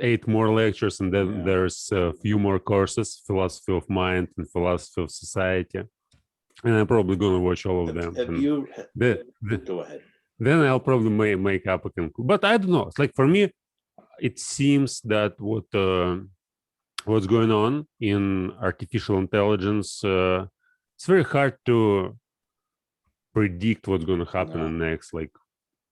8 more lectures, and then Yeah. there's a few more courses: philosophy of mind and philosophy of society, and I'm probably gonna watch all of them. Have And you? the- Go ahead. then I'll probably make up a conclusion. But I don't know. It's like, for me, it seems that what's going on in artificial intelligence, it's very hard to predict what's going to happen in the next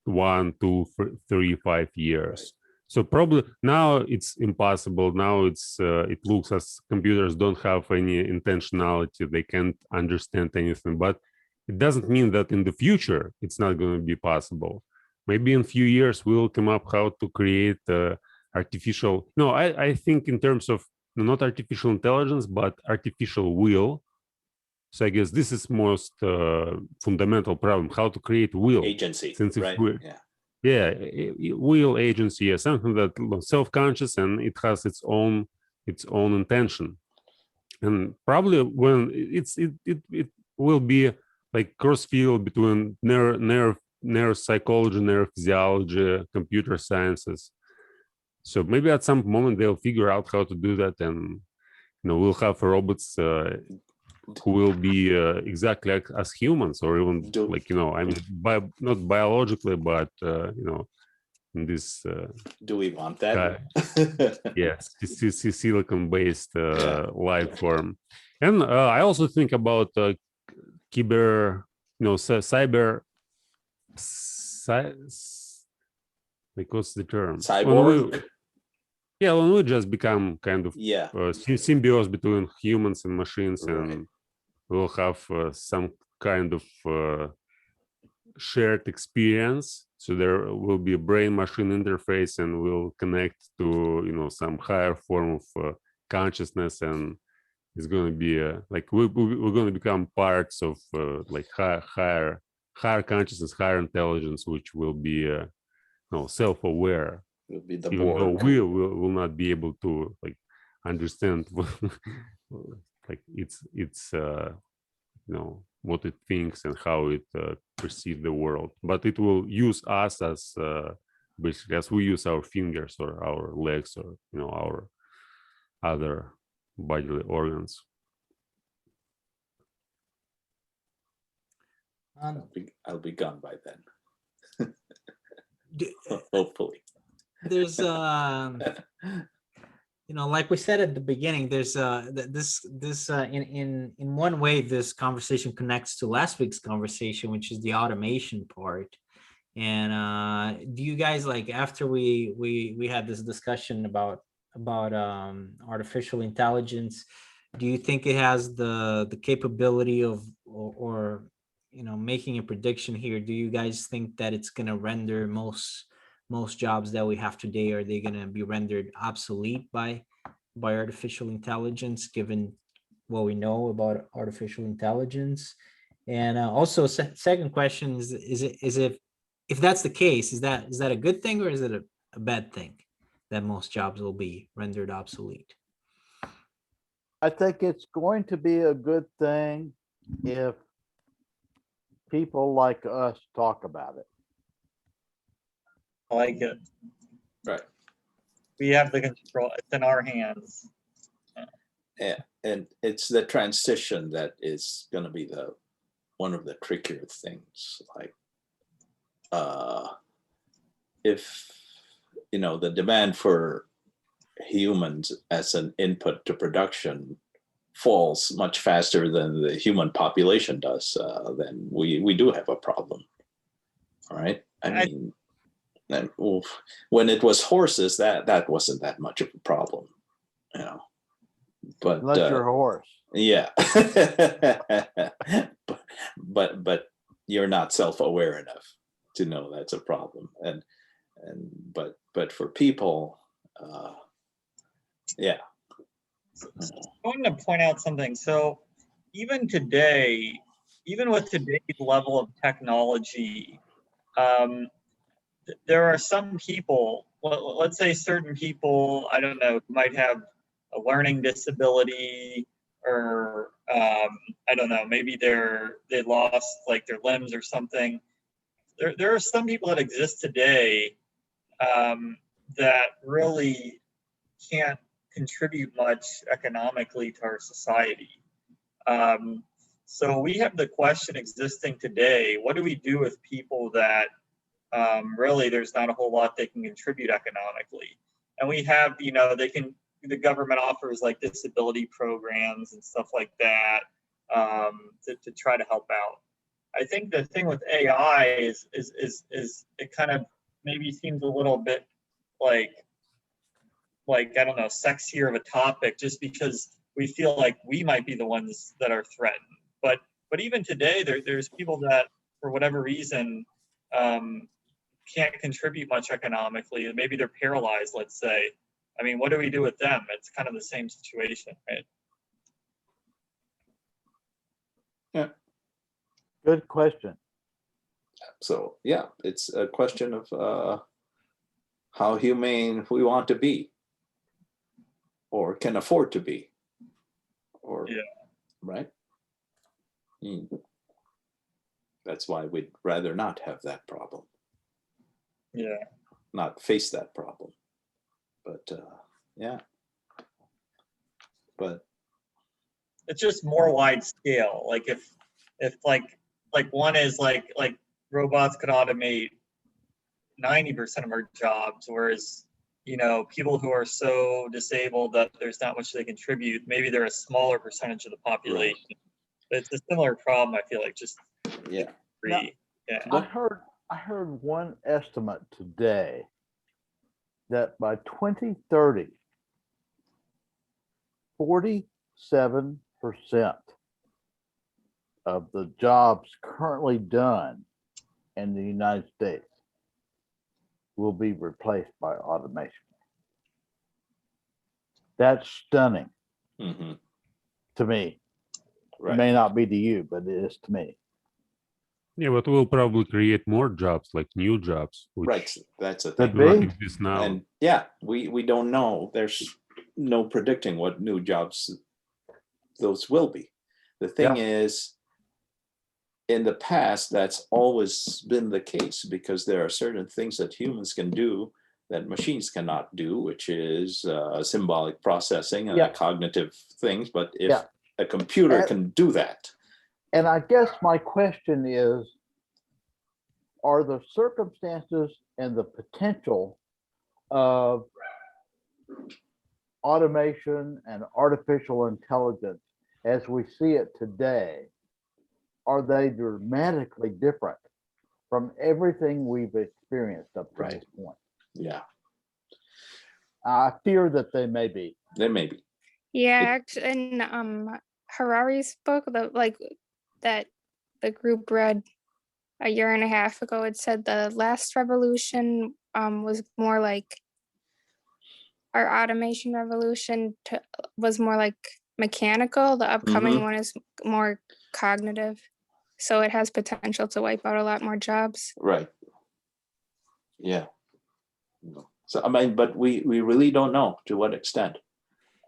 1, 2, 3, 5 years. Right. So probably now it's impossible. Now it looks as computers don't have any intentionality. They can't understand anything. But it doesn't mean that in the future it's not going to be possible. Maybe in a few years we'll come up how to create artificial. No, I think in terms of not artificial intelligence, but artificial will. So I guess this is most fundamental problem: how to create will. Agency. Since if right. we- Yeah. Yeah, will agency, yeah, something that self-conscious and it has its own intention, and probably when it will be like cross field between neuropsychology, neurophysiology, computer sciences. So maybe at some moment they'll figure out how to do that, and we'll have robots who will be exactly like as humans, or even like I mean, not biologically, but in this Do we want that? yes, silicon-based life form. And I also think about cyber, like what's the term? Cyborg. When we just become kind of Yeah. symbiosis between humans and machines, Right. and we'll have some kind of shared experience. So there will be a brain-machine interface, and we'll connect to some higher form of consciousness, and it's going to be like we're going to become parts of like higher consciousness, higher intelligence, which will be self-aware. Will be the Even though Borg. we will not be able to like understand like it's what it thinks and how it perceives the world, but it will use us as basically as we use our fingers or our legs or our other bodily organs. I'll be gone by then. d- Hopefully. There's like we said at the beginning, there's this in one way this conversation connects to last week's conversation, which is the automation part. And do you guys, like, after we had this discussion about artificial intelligence, do you think it has the capability of or making a prediction here? Do you guys think that it's going to render most jobs that we have today, are they going to be rendered obsolete by artificial intelligence, given what we know about artificial intelligence? And also, second question is if that's the case, is that a good thing, or is it a bad thing that most jobs will be rendered obsolete? I think it's going to be a good thing if people like us talk about it. I like it. Right. We have the control. It's in our hands. Yeah. And it's the transition that is going to be one of the trickier things. Like if the demand for humans as an input to production falls much faster than the human population does, then we do have a problem. All right. I mean, when it was horses, that wasn't that much of a problem, But Unless you're a horse. Yeah. but you're not self-aware enough to know that's a problem. But for people, yeah. I want to point out something. So even today, even with today's level of technology, there are some people, let's say certain people, I don't know, might have a learning disability, or I don't know, maybe they lost like their limbs or something. There are some people that exist today that really can't contribute much economically to our society. So we have the question existing today: what do we do with people that really there's not a whole lot they can contribute economically? And we have, the government offers like disability programs and stuff like that to try to help out. I think the thing with AI is it kind of maybe seems a little bit like I don't know, sexier of a topic, just because we feel like we might be the ones that are threatened. But even today, there's people that for whatever reason can't contribute much economically, and maybe they're paralyzed, let's say. I mean, what do we do with them? It's kind of the same situation, right? Yeah. Good question. So yeah, it's a question of how humane we want to be, or can afford to be, or Yeah. right. That's why we'd rather not have that problem, Yeah. not face that problem. But yeah, but It's just more wide scale. Like if like one is like robots could automate 90% of our jobs, whereas people who are so disabled that there's not much they contribute, maybe they're a smaller percentage of the population. But it's a similar problem, I feel like, just yeah, free. Yeah. I heard one estimate today that by 2030, 47% of the jobs currently done in the United States will be replaced by automation. That's stunning mhm, to me. It right, may not be to you, but it is to me. Yeah, but we'll probably create more jobs, like new jobs, which right. That's a Could thing. do not be. exist now. And yeah, we don't know. There's no predicting what new jobs those will be. The thing is, in the past, that's always been the case, because there are certain things that humans can do that machines cannot do, which is symbolic processing and cognitive things. But if a computer And- can do that, And I guess my question is, are the circumstances and the potential of automation and artificial intelligence as we see it today, are they dramatically different from everything we've experienced up to this point? yeah, I fear that they may be. there may be. Yeah, It- actually, in Harari's book, that the group read a year and a half ago, it said the last revolution was more like our automation revolution was more like mechanical. The upcoming one is more cognitive. So it has potential to wipe out a lot more jobs. Right. Yeah. So I mean, but we really don't know to what extent.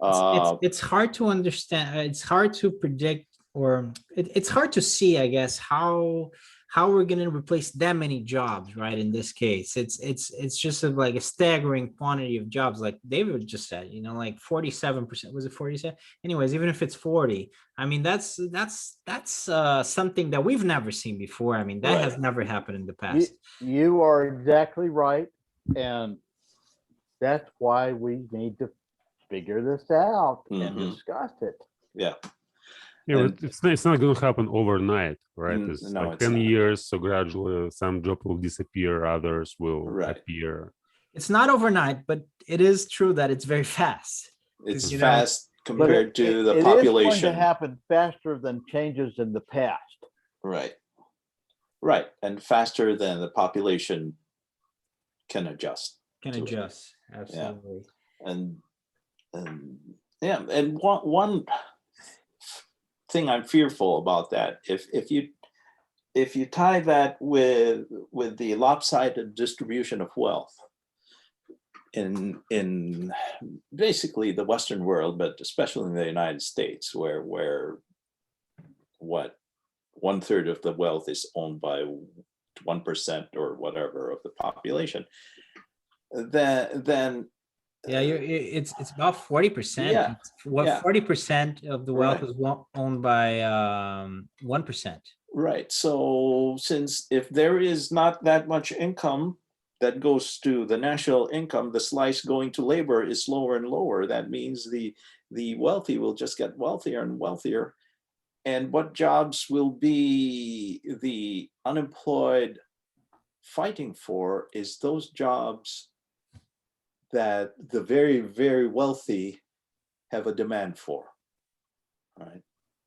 It's hard to understand. It's hard to predict, or it's hard to see, I guess, how we're going to replace that many jobs, right? In this case, it's just like a staggering quantity of jobs, like David just said. Like 47%. Was it 47? Anyways, even if it's 40, I mean that's something that we've never seen before. I mean that has never happened in the past. You are exactly right, and that's why we need to figure this out and discuss it. Yeah. Yeah, but it's not going to happen overnight, right? It's No, like it's 10 not. years, so gradually some job will disappear, others will Right. appear. It's not overnight, but it is true that it's very fast. It's You know, fast But compared to the it is going population. to happen faster than changes in the past. Right. Right. And faster than the population can adjust. Can to it. adjust. Absolutely. And yeah, and one thing I'm fearful about that, if you tie that with the lopsided distribution of wealth in basically the Western world, but especially in the United States, where what 1/3 of the wealth is owned by 1% or whatever of the population, then Yeah, it's about 40%. Yeah, What yeah. 40% of the wealth Right. is owned by 1%. right. So since if there is not that much income that goes to the national income, the slice going to labor is lower and lower. That means the wealthy will just get wealthier and wealthier. And what jobs will be the unemployed fighting for is those jobs that the very, very wealthy have a demand for. Right.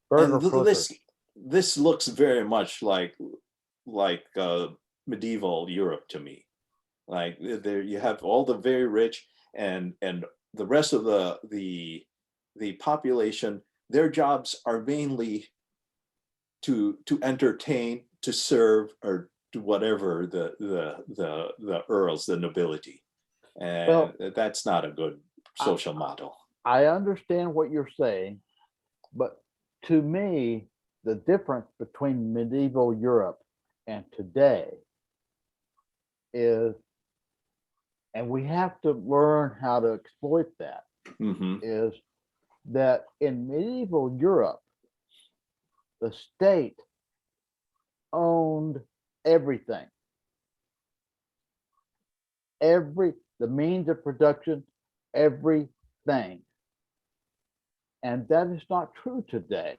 Burger And flippers. this looks very much like medieval Europe to me. Like there you have all the very rich and the rest of the population, their jobs are mainly to entertain, to serve, or whatever the earls, the nobility, and Well, that's not a good social model. I understand what you're saying, but to me, the difference between medieval Europe and today is, and we have to learn how to exploit that, Hmm. is that in medieval Europe, the state owned everything. The means of production, everything. And that is not true today.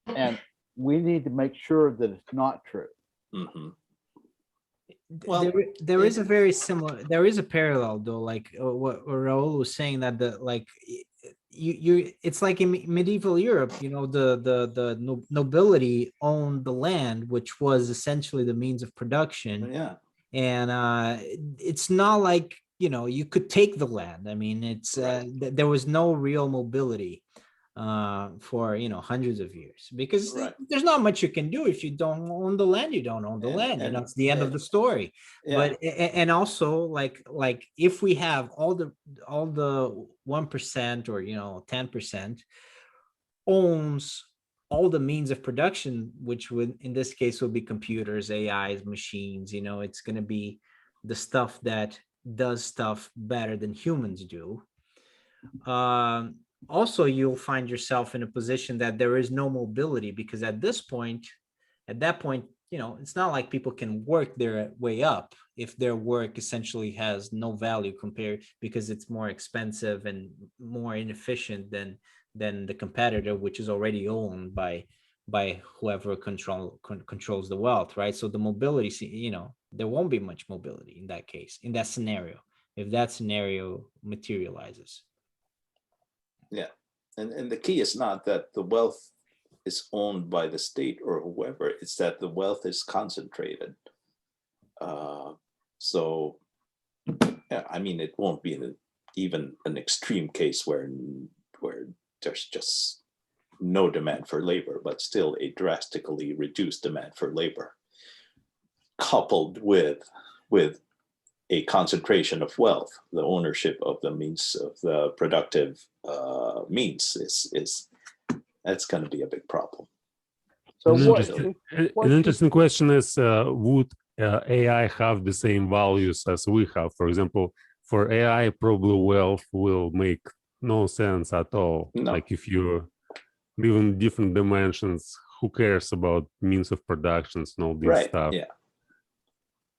And we need to make sure that it's not true. Hmm. Well, there is a very similar, there is a parallel though, like what Raul was saying, that the like you it's like in medieval Europe, you know, the nobility owned the land, which was essentially the means of production. Yeah. And it's not like, you know, you could take the land. I mean, it's Right. there was no real mobility for, you know, hundreds of years, because Right. there's not much you can do. If you don't own the land, you don't own the land, you know, it's the end of the story. Yeah. But and also like if we have all the 1% or, you know, 10% owns all the means of production, which would in this case would be computers, AIs, machines, you know, it's going to be the stuff that does stuff better than humans do. Also, you'll find yourself in a position that there is no mobility, because at that point, you know, it's not like people can work their way up if their work essentially has no value compared, because it's more expensive and more inefficient than the competitor, which is already owned by whoever controls the wealth, right? So the mobility, you know, there won't be much mobility in that case, in that scenario, if that scenario materializes. Yeah. And the key is not that the wealth is owned by the state or whoever, it's that the wealth is concentrated. So, yeah, I mean, it won't be even an extreme case where there's just no demand for labor, but still a drastically reduced demand for labor, coupled with a concentration of wealth. The ownership of the means of the productive means is that's going to be a big problem. So An what, interesting, what an should- interesting question is, would AI have the same values as we have? For example, for AI, probably wealth will make no sense at all. No. Like if you live in different dimensions, who cares about means of productions and all this Right. stuff? Yeah.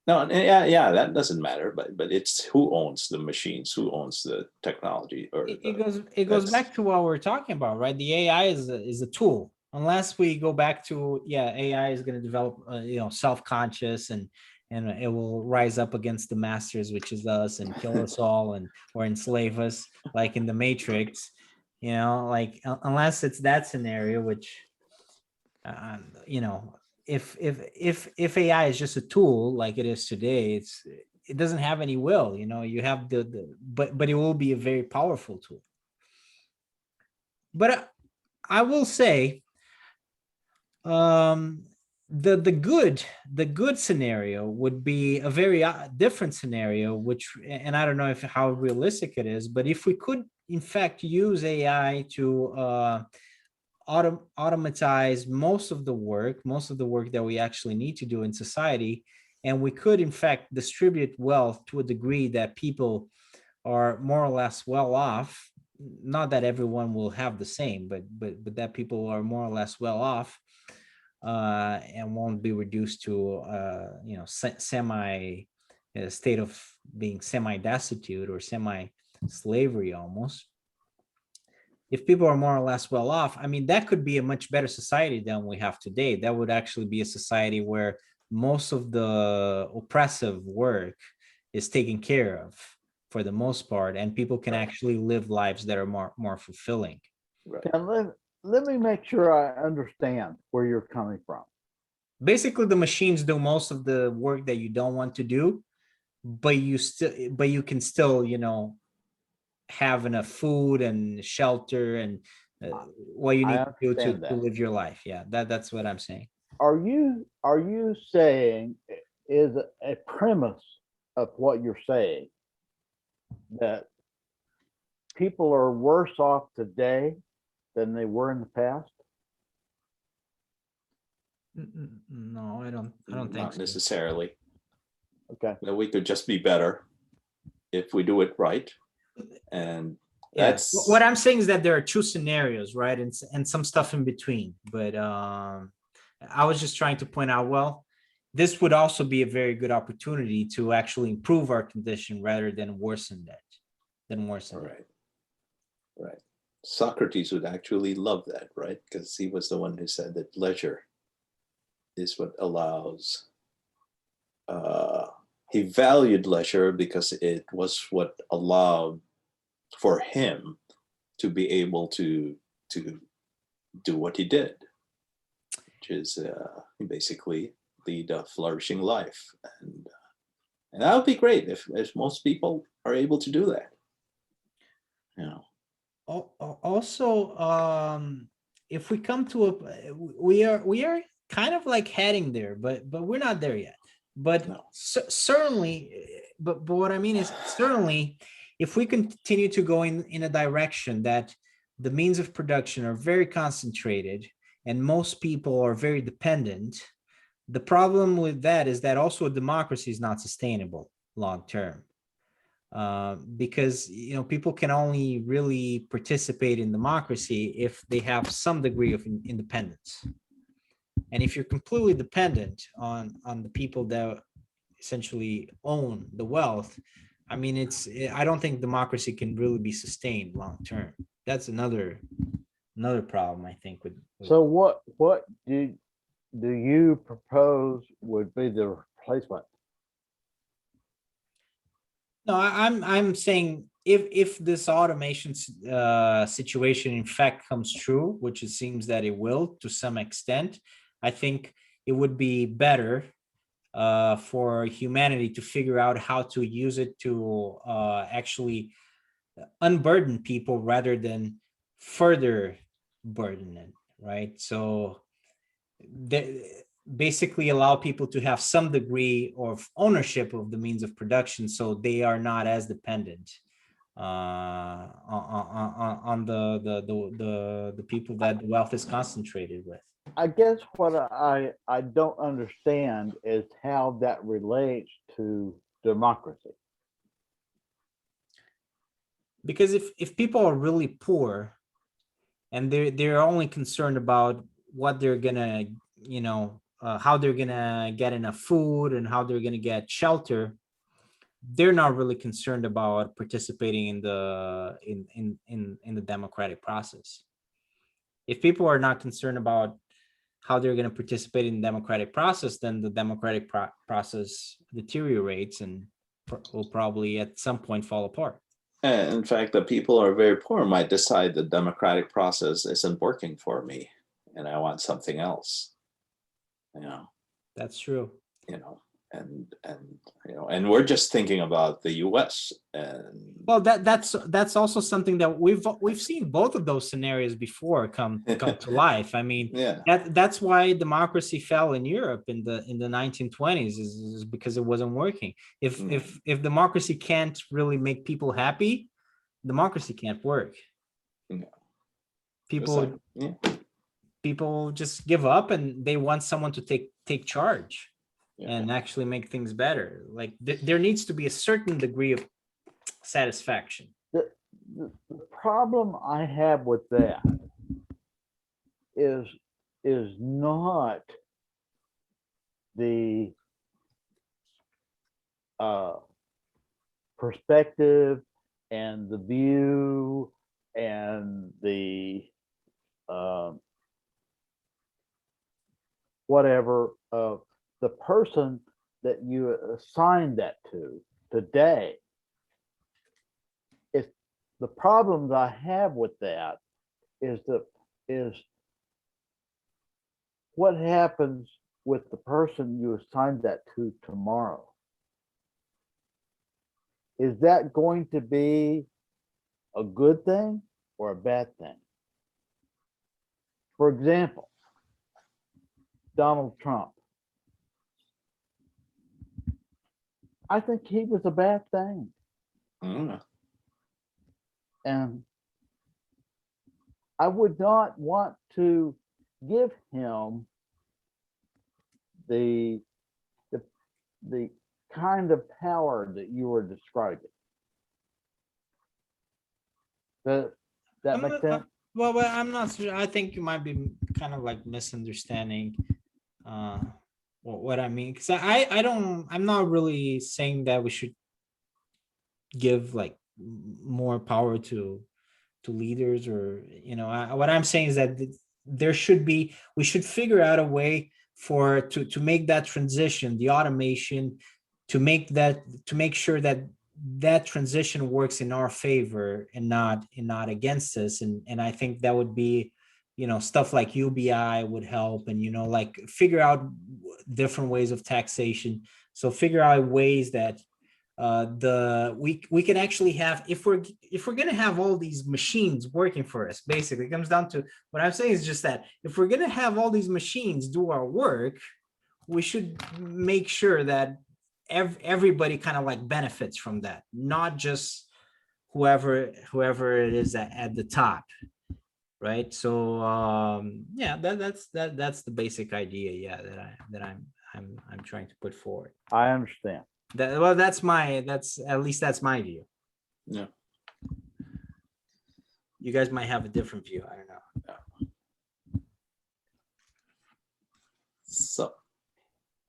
No, yeah, that doesn't matter, but it's who owns the machines, who owns the technology, or It goes that's- back to what we're talking about, right? The AI is a tool. Unless we go back to, yeah, AI is going to develop, you know, self-conscious, and it will rise up against the masters, which is us, and kill us all, and or enslave us, like in the Matrix. You know, like unless it's that scenario, which, you know, if AI is just a tool like it is today, it doesn't have any will. You know, you have but it will be a very powerful tool. But I will say, the good scenario would be a very different scenario, which, and I don't know if how realistic it is, but if we could in fact use AI to automatize most of the work that we actually need to do in society, and we could in fact distribute wealth to a degree that people are more or less well off. Not that everyone will have the same, but that people are more or less well off, and won't be reduced to you know, semi state of being semi destitute or semi slavery almost. If people are more or less well off, I mean, that could be a much better society than we have today. That would actually be a society where most of the oppressive work is taken care of for the most part, and people can actually live lives that are more fulfilling. right. Now, let me make sure I understand where you're coming from. Basically, the machines do most of the work that you don't want to do, but you can still, you know, have enough food and shelter and what you I need to do understand to that. live your life. Yeah, that's what I'm saying. are you saying, is a premise of what you're saying that people are worse off today than they were in the past? No, I don't think Not so. necessarily. Okay. That we could just be better if we do it right. And Yeah, that's what I'm saying is that there are two scenarios, right? And some stuff in between. But I was just trying to point out, well, this would also be a very good opportunity to actually improve our condition rather than worsen that, all right. Right. Socrates would actually love that, right? Because he was the one who said that leisure is what allows. He valued leisure because it was what allowed for him to be able to do what he did, which is basically lead a flourishing life, and that would be great if most people are able to do that. You know. Also, if we come to we are kind of like heading there, but we're not there yet. But No. certainly, but what I mean is certainly, if we continue to go in a direction that the means of production are very concentrated and most people are very dependent, the problem with that is that also a democracy is not sustainable long term. Because people can only really participate in democracy if they have some degree of independence. And if you're completely dependent on the people that essentially own the wealth, I mean, I don't think democracy can really be sustained long term. That's another problem, I think. So what do you propose would be the replacement? No, I'm saying if this automation situation in fact comes true, which it seems that it will to some extent, I think it would be better for humanity to figure out how to use it to actually unburden people rather than further burden it, right? So basically allow people to have some degree of ownership of the means of production, so they are not as dependent on the people that the wealth is concentrated with. I guess what I don't understand is how that relates to democracy. Because if people are really poor and they're only concerned about what they're gonna, how they're gonna get enough food and how they're gonna get shelter, they're not really concerned about participating in the democratic process. If people are not concerned about how they're going to participate in the democratic process, then the democratic process deteriorates and will probably at some point fall apart. And in fact, the people who are very poor might decide the democratic process isn't working for me and I want something else. That's true. And we're just thinking about the US. And well, that's also something that we've seen both of those scenarios before come to life. I mean, yeah, that's why democracy fell in Europe in the 1920s is because it wasn't working. If democracy can't really make people happy, democracy can't work. No. People just give up and they want someone to take charge and actually make things better. Like there needs to be a certain degree of satisfaction. The problem I have with that is not the perspective and the view and the whatever of the person that you assign that to today. It's the problems I have with that is what happens with the person you assign that to tomorrow. Is that going to be a good thing or a bad thing? For example, Donald Trump. I think he was a bad thing. Mm. And I would not want to give him the the kind of power that you were describing. Does that I'm make not- sense? well, I'm not sure. I think you might be kind of like misunderstanding uh what I mean. Because I'm not really saying that we should give like more power to leaders, or what I'm saying is that there should be, we should figure out a way for to make that transition, the automation, to make sure that that transition works in our favor and not against us. And I think that would be, stuff like UBI would help, and like figure out different ways of taxation. So figure out ways that we can actually have, if we're going to have all these machines working for us. Basically, it comes down to, what I'm saying is just that if we're going to have all these machines do our work, we should make sure that everybody kind of like benefits from that, not just whoever it is at the top, right? So yeah, that's the basic idea, yeah, I'm trying to put forward. I understand. Well, that's at least that's my view. Yeah. You guys might have a different view. I don't know. So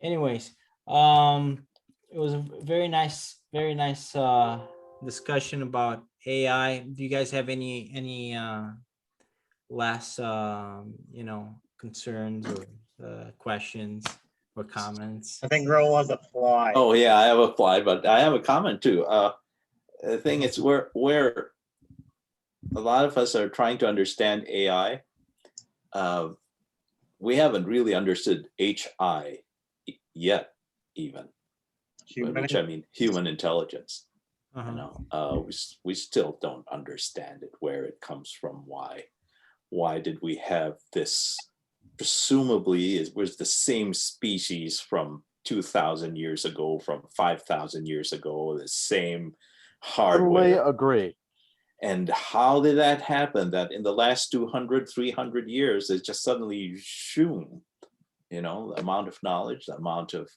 Anyways, it was a very nice discussion about AI. Do you guys have any last concerns or questions or comments? I think Roll has a fly. oh yeah, I have a fly, but I have a comment too. The thing is, where a lot of us are trying to understand AI, we haven't really understood HI yet, even, which I mean human intelligence. We still don't understand it, where it comes from, why did we have this, presumably it was the same species from 2,000 years ago, from 5,000 years ago, the same Totally hardware. agree. And how did that happen, that in the last 200, 300 years, it's just suddenly shoom, the amount of knowledge, the amount of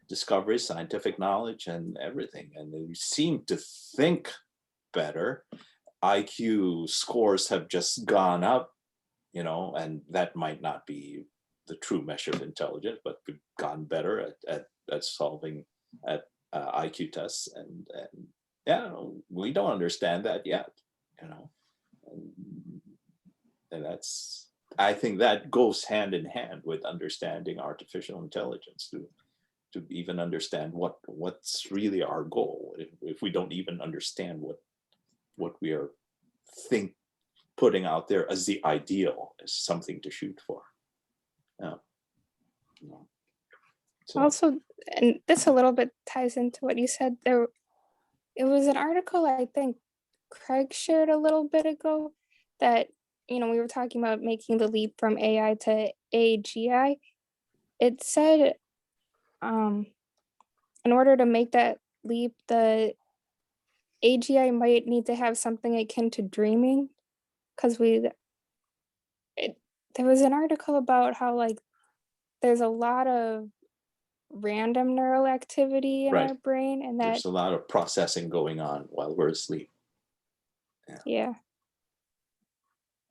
discovery, scientific knowledge and everything. And we seem to think better. IQ scores have just gone up, and that might not be the true measure of intelligence, but we've gotten better at solving at IQ tests. And yeah, we don't understand that yet, and that's, I think that goes hand in hand with understanding artificial intelligence, to even understand what's really our goal. If we don't even understand what we are putting out there as the ideal, as something to shoot for. Yeah. So, Also, and this a little bit ties into what you said there. It was an article I think Craig shared a little bit ago that, we were talking about making the leap from AI to AGI. It said, in order to make that leap, the AGI might need to have something akin to dreaming, because there was an article about how like there's a lot of random neural activity in Right. our brain, and that there's a lot of processing going on while we're asleep. yeah.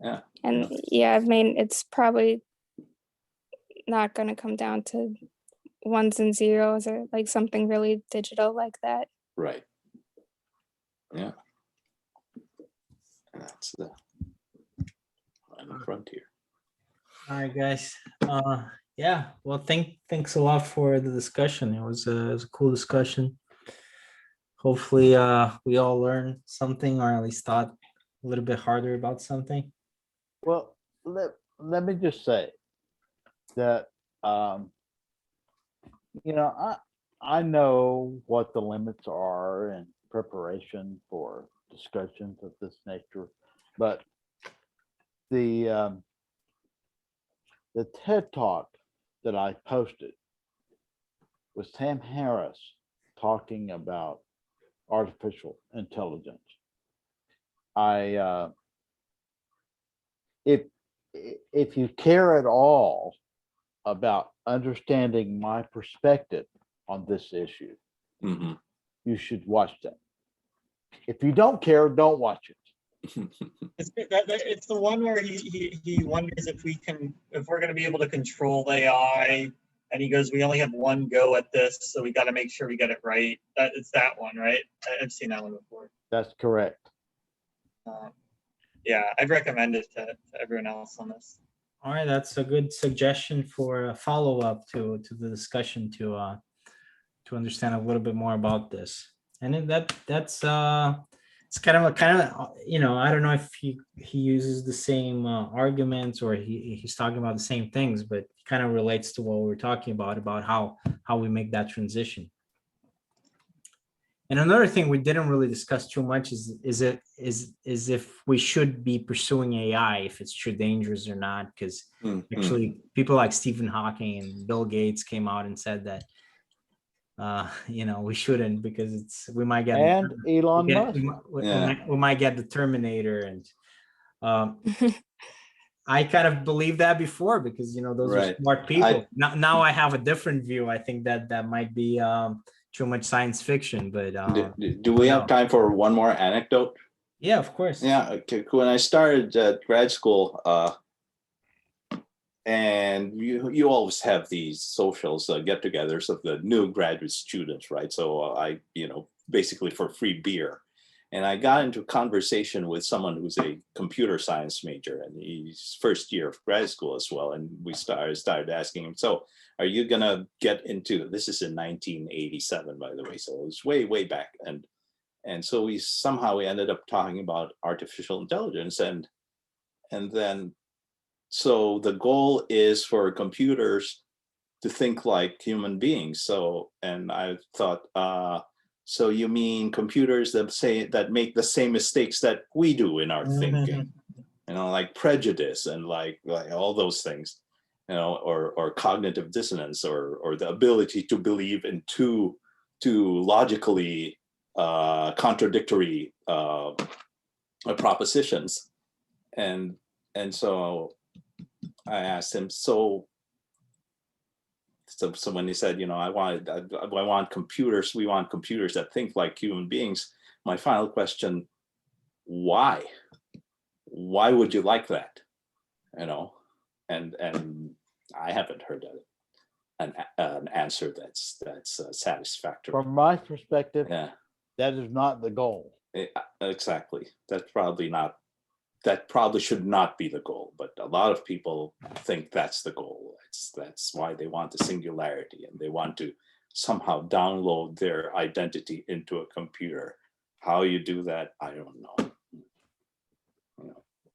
Yeah. And yeah, I mean, it's probably not going to come down to ones and zeros or like something really digital like that. Right. Yeah. And that's the final frontier. All right, guys. Yeah. Well, thanks a lot for the discussion. It was a cool discussion. Hopefully, we all learned something, or at least thought a little bit harder about something. Well, let me just say that I know what the limits are in preparation for discussions of this nature, but the The TED Talk that I posted was Sam Harris talking about artificial intelligence. If you care at all about understanding my perspective on this issue, Mhm. you should watch that. If you don't care, don't watch it. It's the one where he wonders if we're going to be able to control AI, and he goes, "We only have one go at this, so we got to make sure we get it right." It's that one, right? I've seen that one before. That's correct. Yeah, I'd recommend it to everyone else on this. All right, that's a good suggestion for a follow-up to the discussion to understand a little bit more about this. And then that's it's kind of I don't know if he uses the same arguments or he's talking about the same things, but it kind of relates to what we're talking about how we make that transition. And another thing we didn't really discuss too much is if we should be pursuing AI, if it's too dangerous or not, because actually people like Stephen Hawking and Bill Gates came out and said that we shouldn't, because we might get And Elon Musk. we might get the Terminator, and I kind of believed that before, because those are smart people. Now I have a different view. I think that might be too much science fiction, but do we have time for one more anecdote? Yeah, of course. Yeah, okay. When I started grad school, and you always have these socials, get-togethers of the new graduate students, right? So I, basically for free beer. And I got into conversation with someone who's a computer science major, and he's first year of grad school as well. And we started asking him, so are you gonna get into, this is in 1987, by the way, so it was way back. And so we ended up talking about artificial intelligence, and then, so the goal is for computers to think like human beings. So, and I thought, so you mean computers that make the same mistakes that we do in our thinking, like prejudice and like all those things, or cognitive dissonance, or the ability to believe in two logically contradictory propositions. And so I asked him, so when he said, we want computers that think like human beings, my final question, why would you like that? And I haven't heard an answer that's satisfactory. From my perspective, Yeah, that is not the goal. Exactly. That probably should not be the goal, but a lot of people think that's the goal. That's why they want the singularity, and they want to somehow download their identity into a computer. How you do that, I don't know.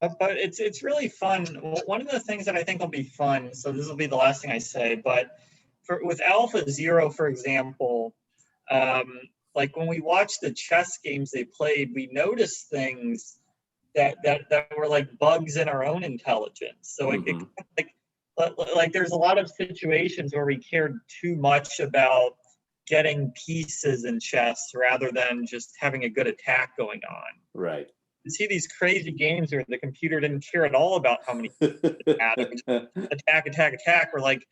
But it's really fun. One of the things that I think will be fun, so this will be the last thing I say, but with Alpha Zero, for example, like when we watched the chess games they played, we noticed things that were like bugs in our own intelligence. So like there's a lot of situations where we cared too much about getting pieces in chess rather than just having a good attack going on. Right. You see these crazy games where the computer didn't care at all about how many attack. We're like,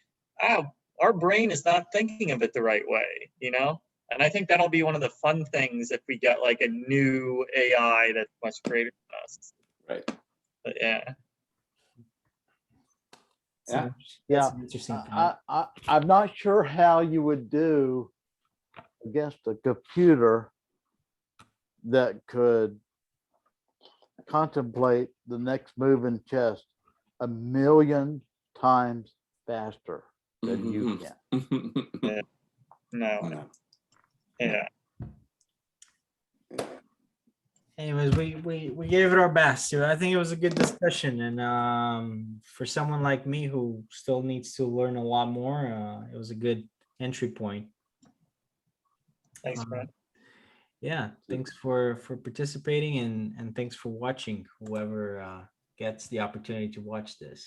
our brain is not thinking of it the right way, And I think that'll be one of the fun things if we get like a new AI that's much greater than us. Right. But yeah. Yeah. I'm not sure how you would do against a computer that could contemplate the next move in chess 1,000,000 times faster than you can. Yeah. No. Yeah. Anyways, we gave it our best. I think it was a good discussion, and for someone like me who still needs to learn a lot more, it was a good entry point. Thanks, Brent. Yeah, thanks for participating, and thanks for watching, whoever gets the opportunity to watch this.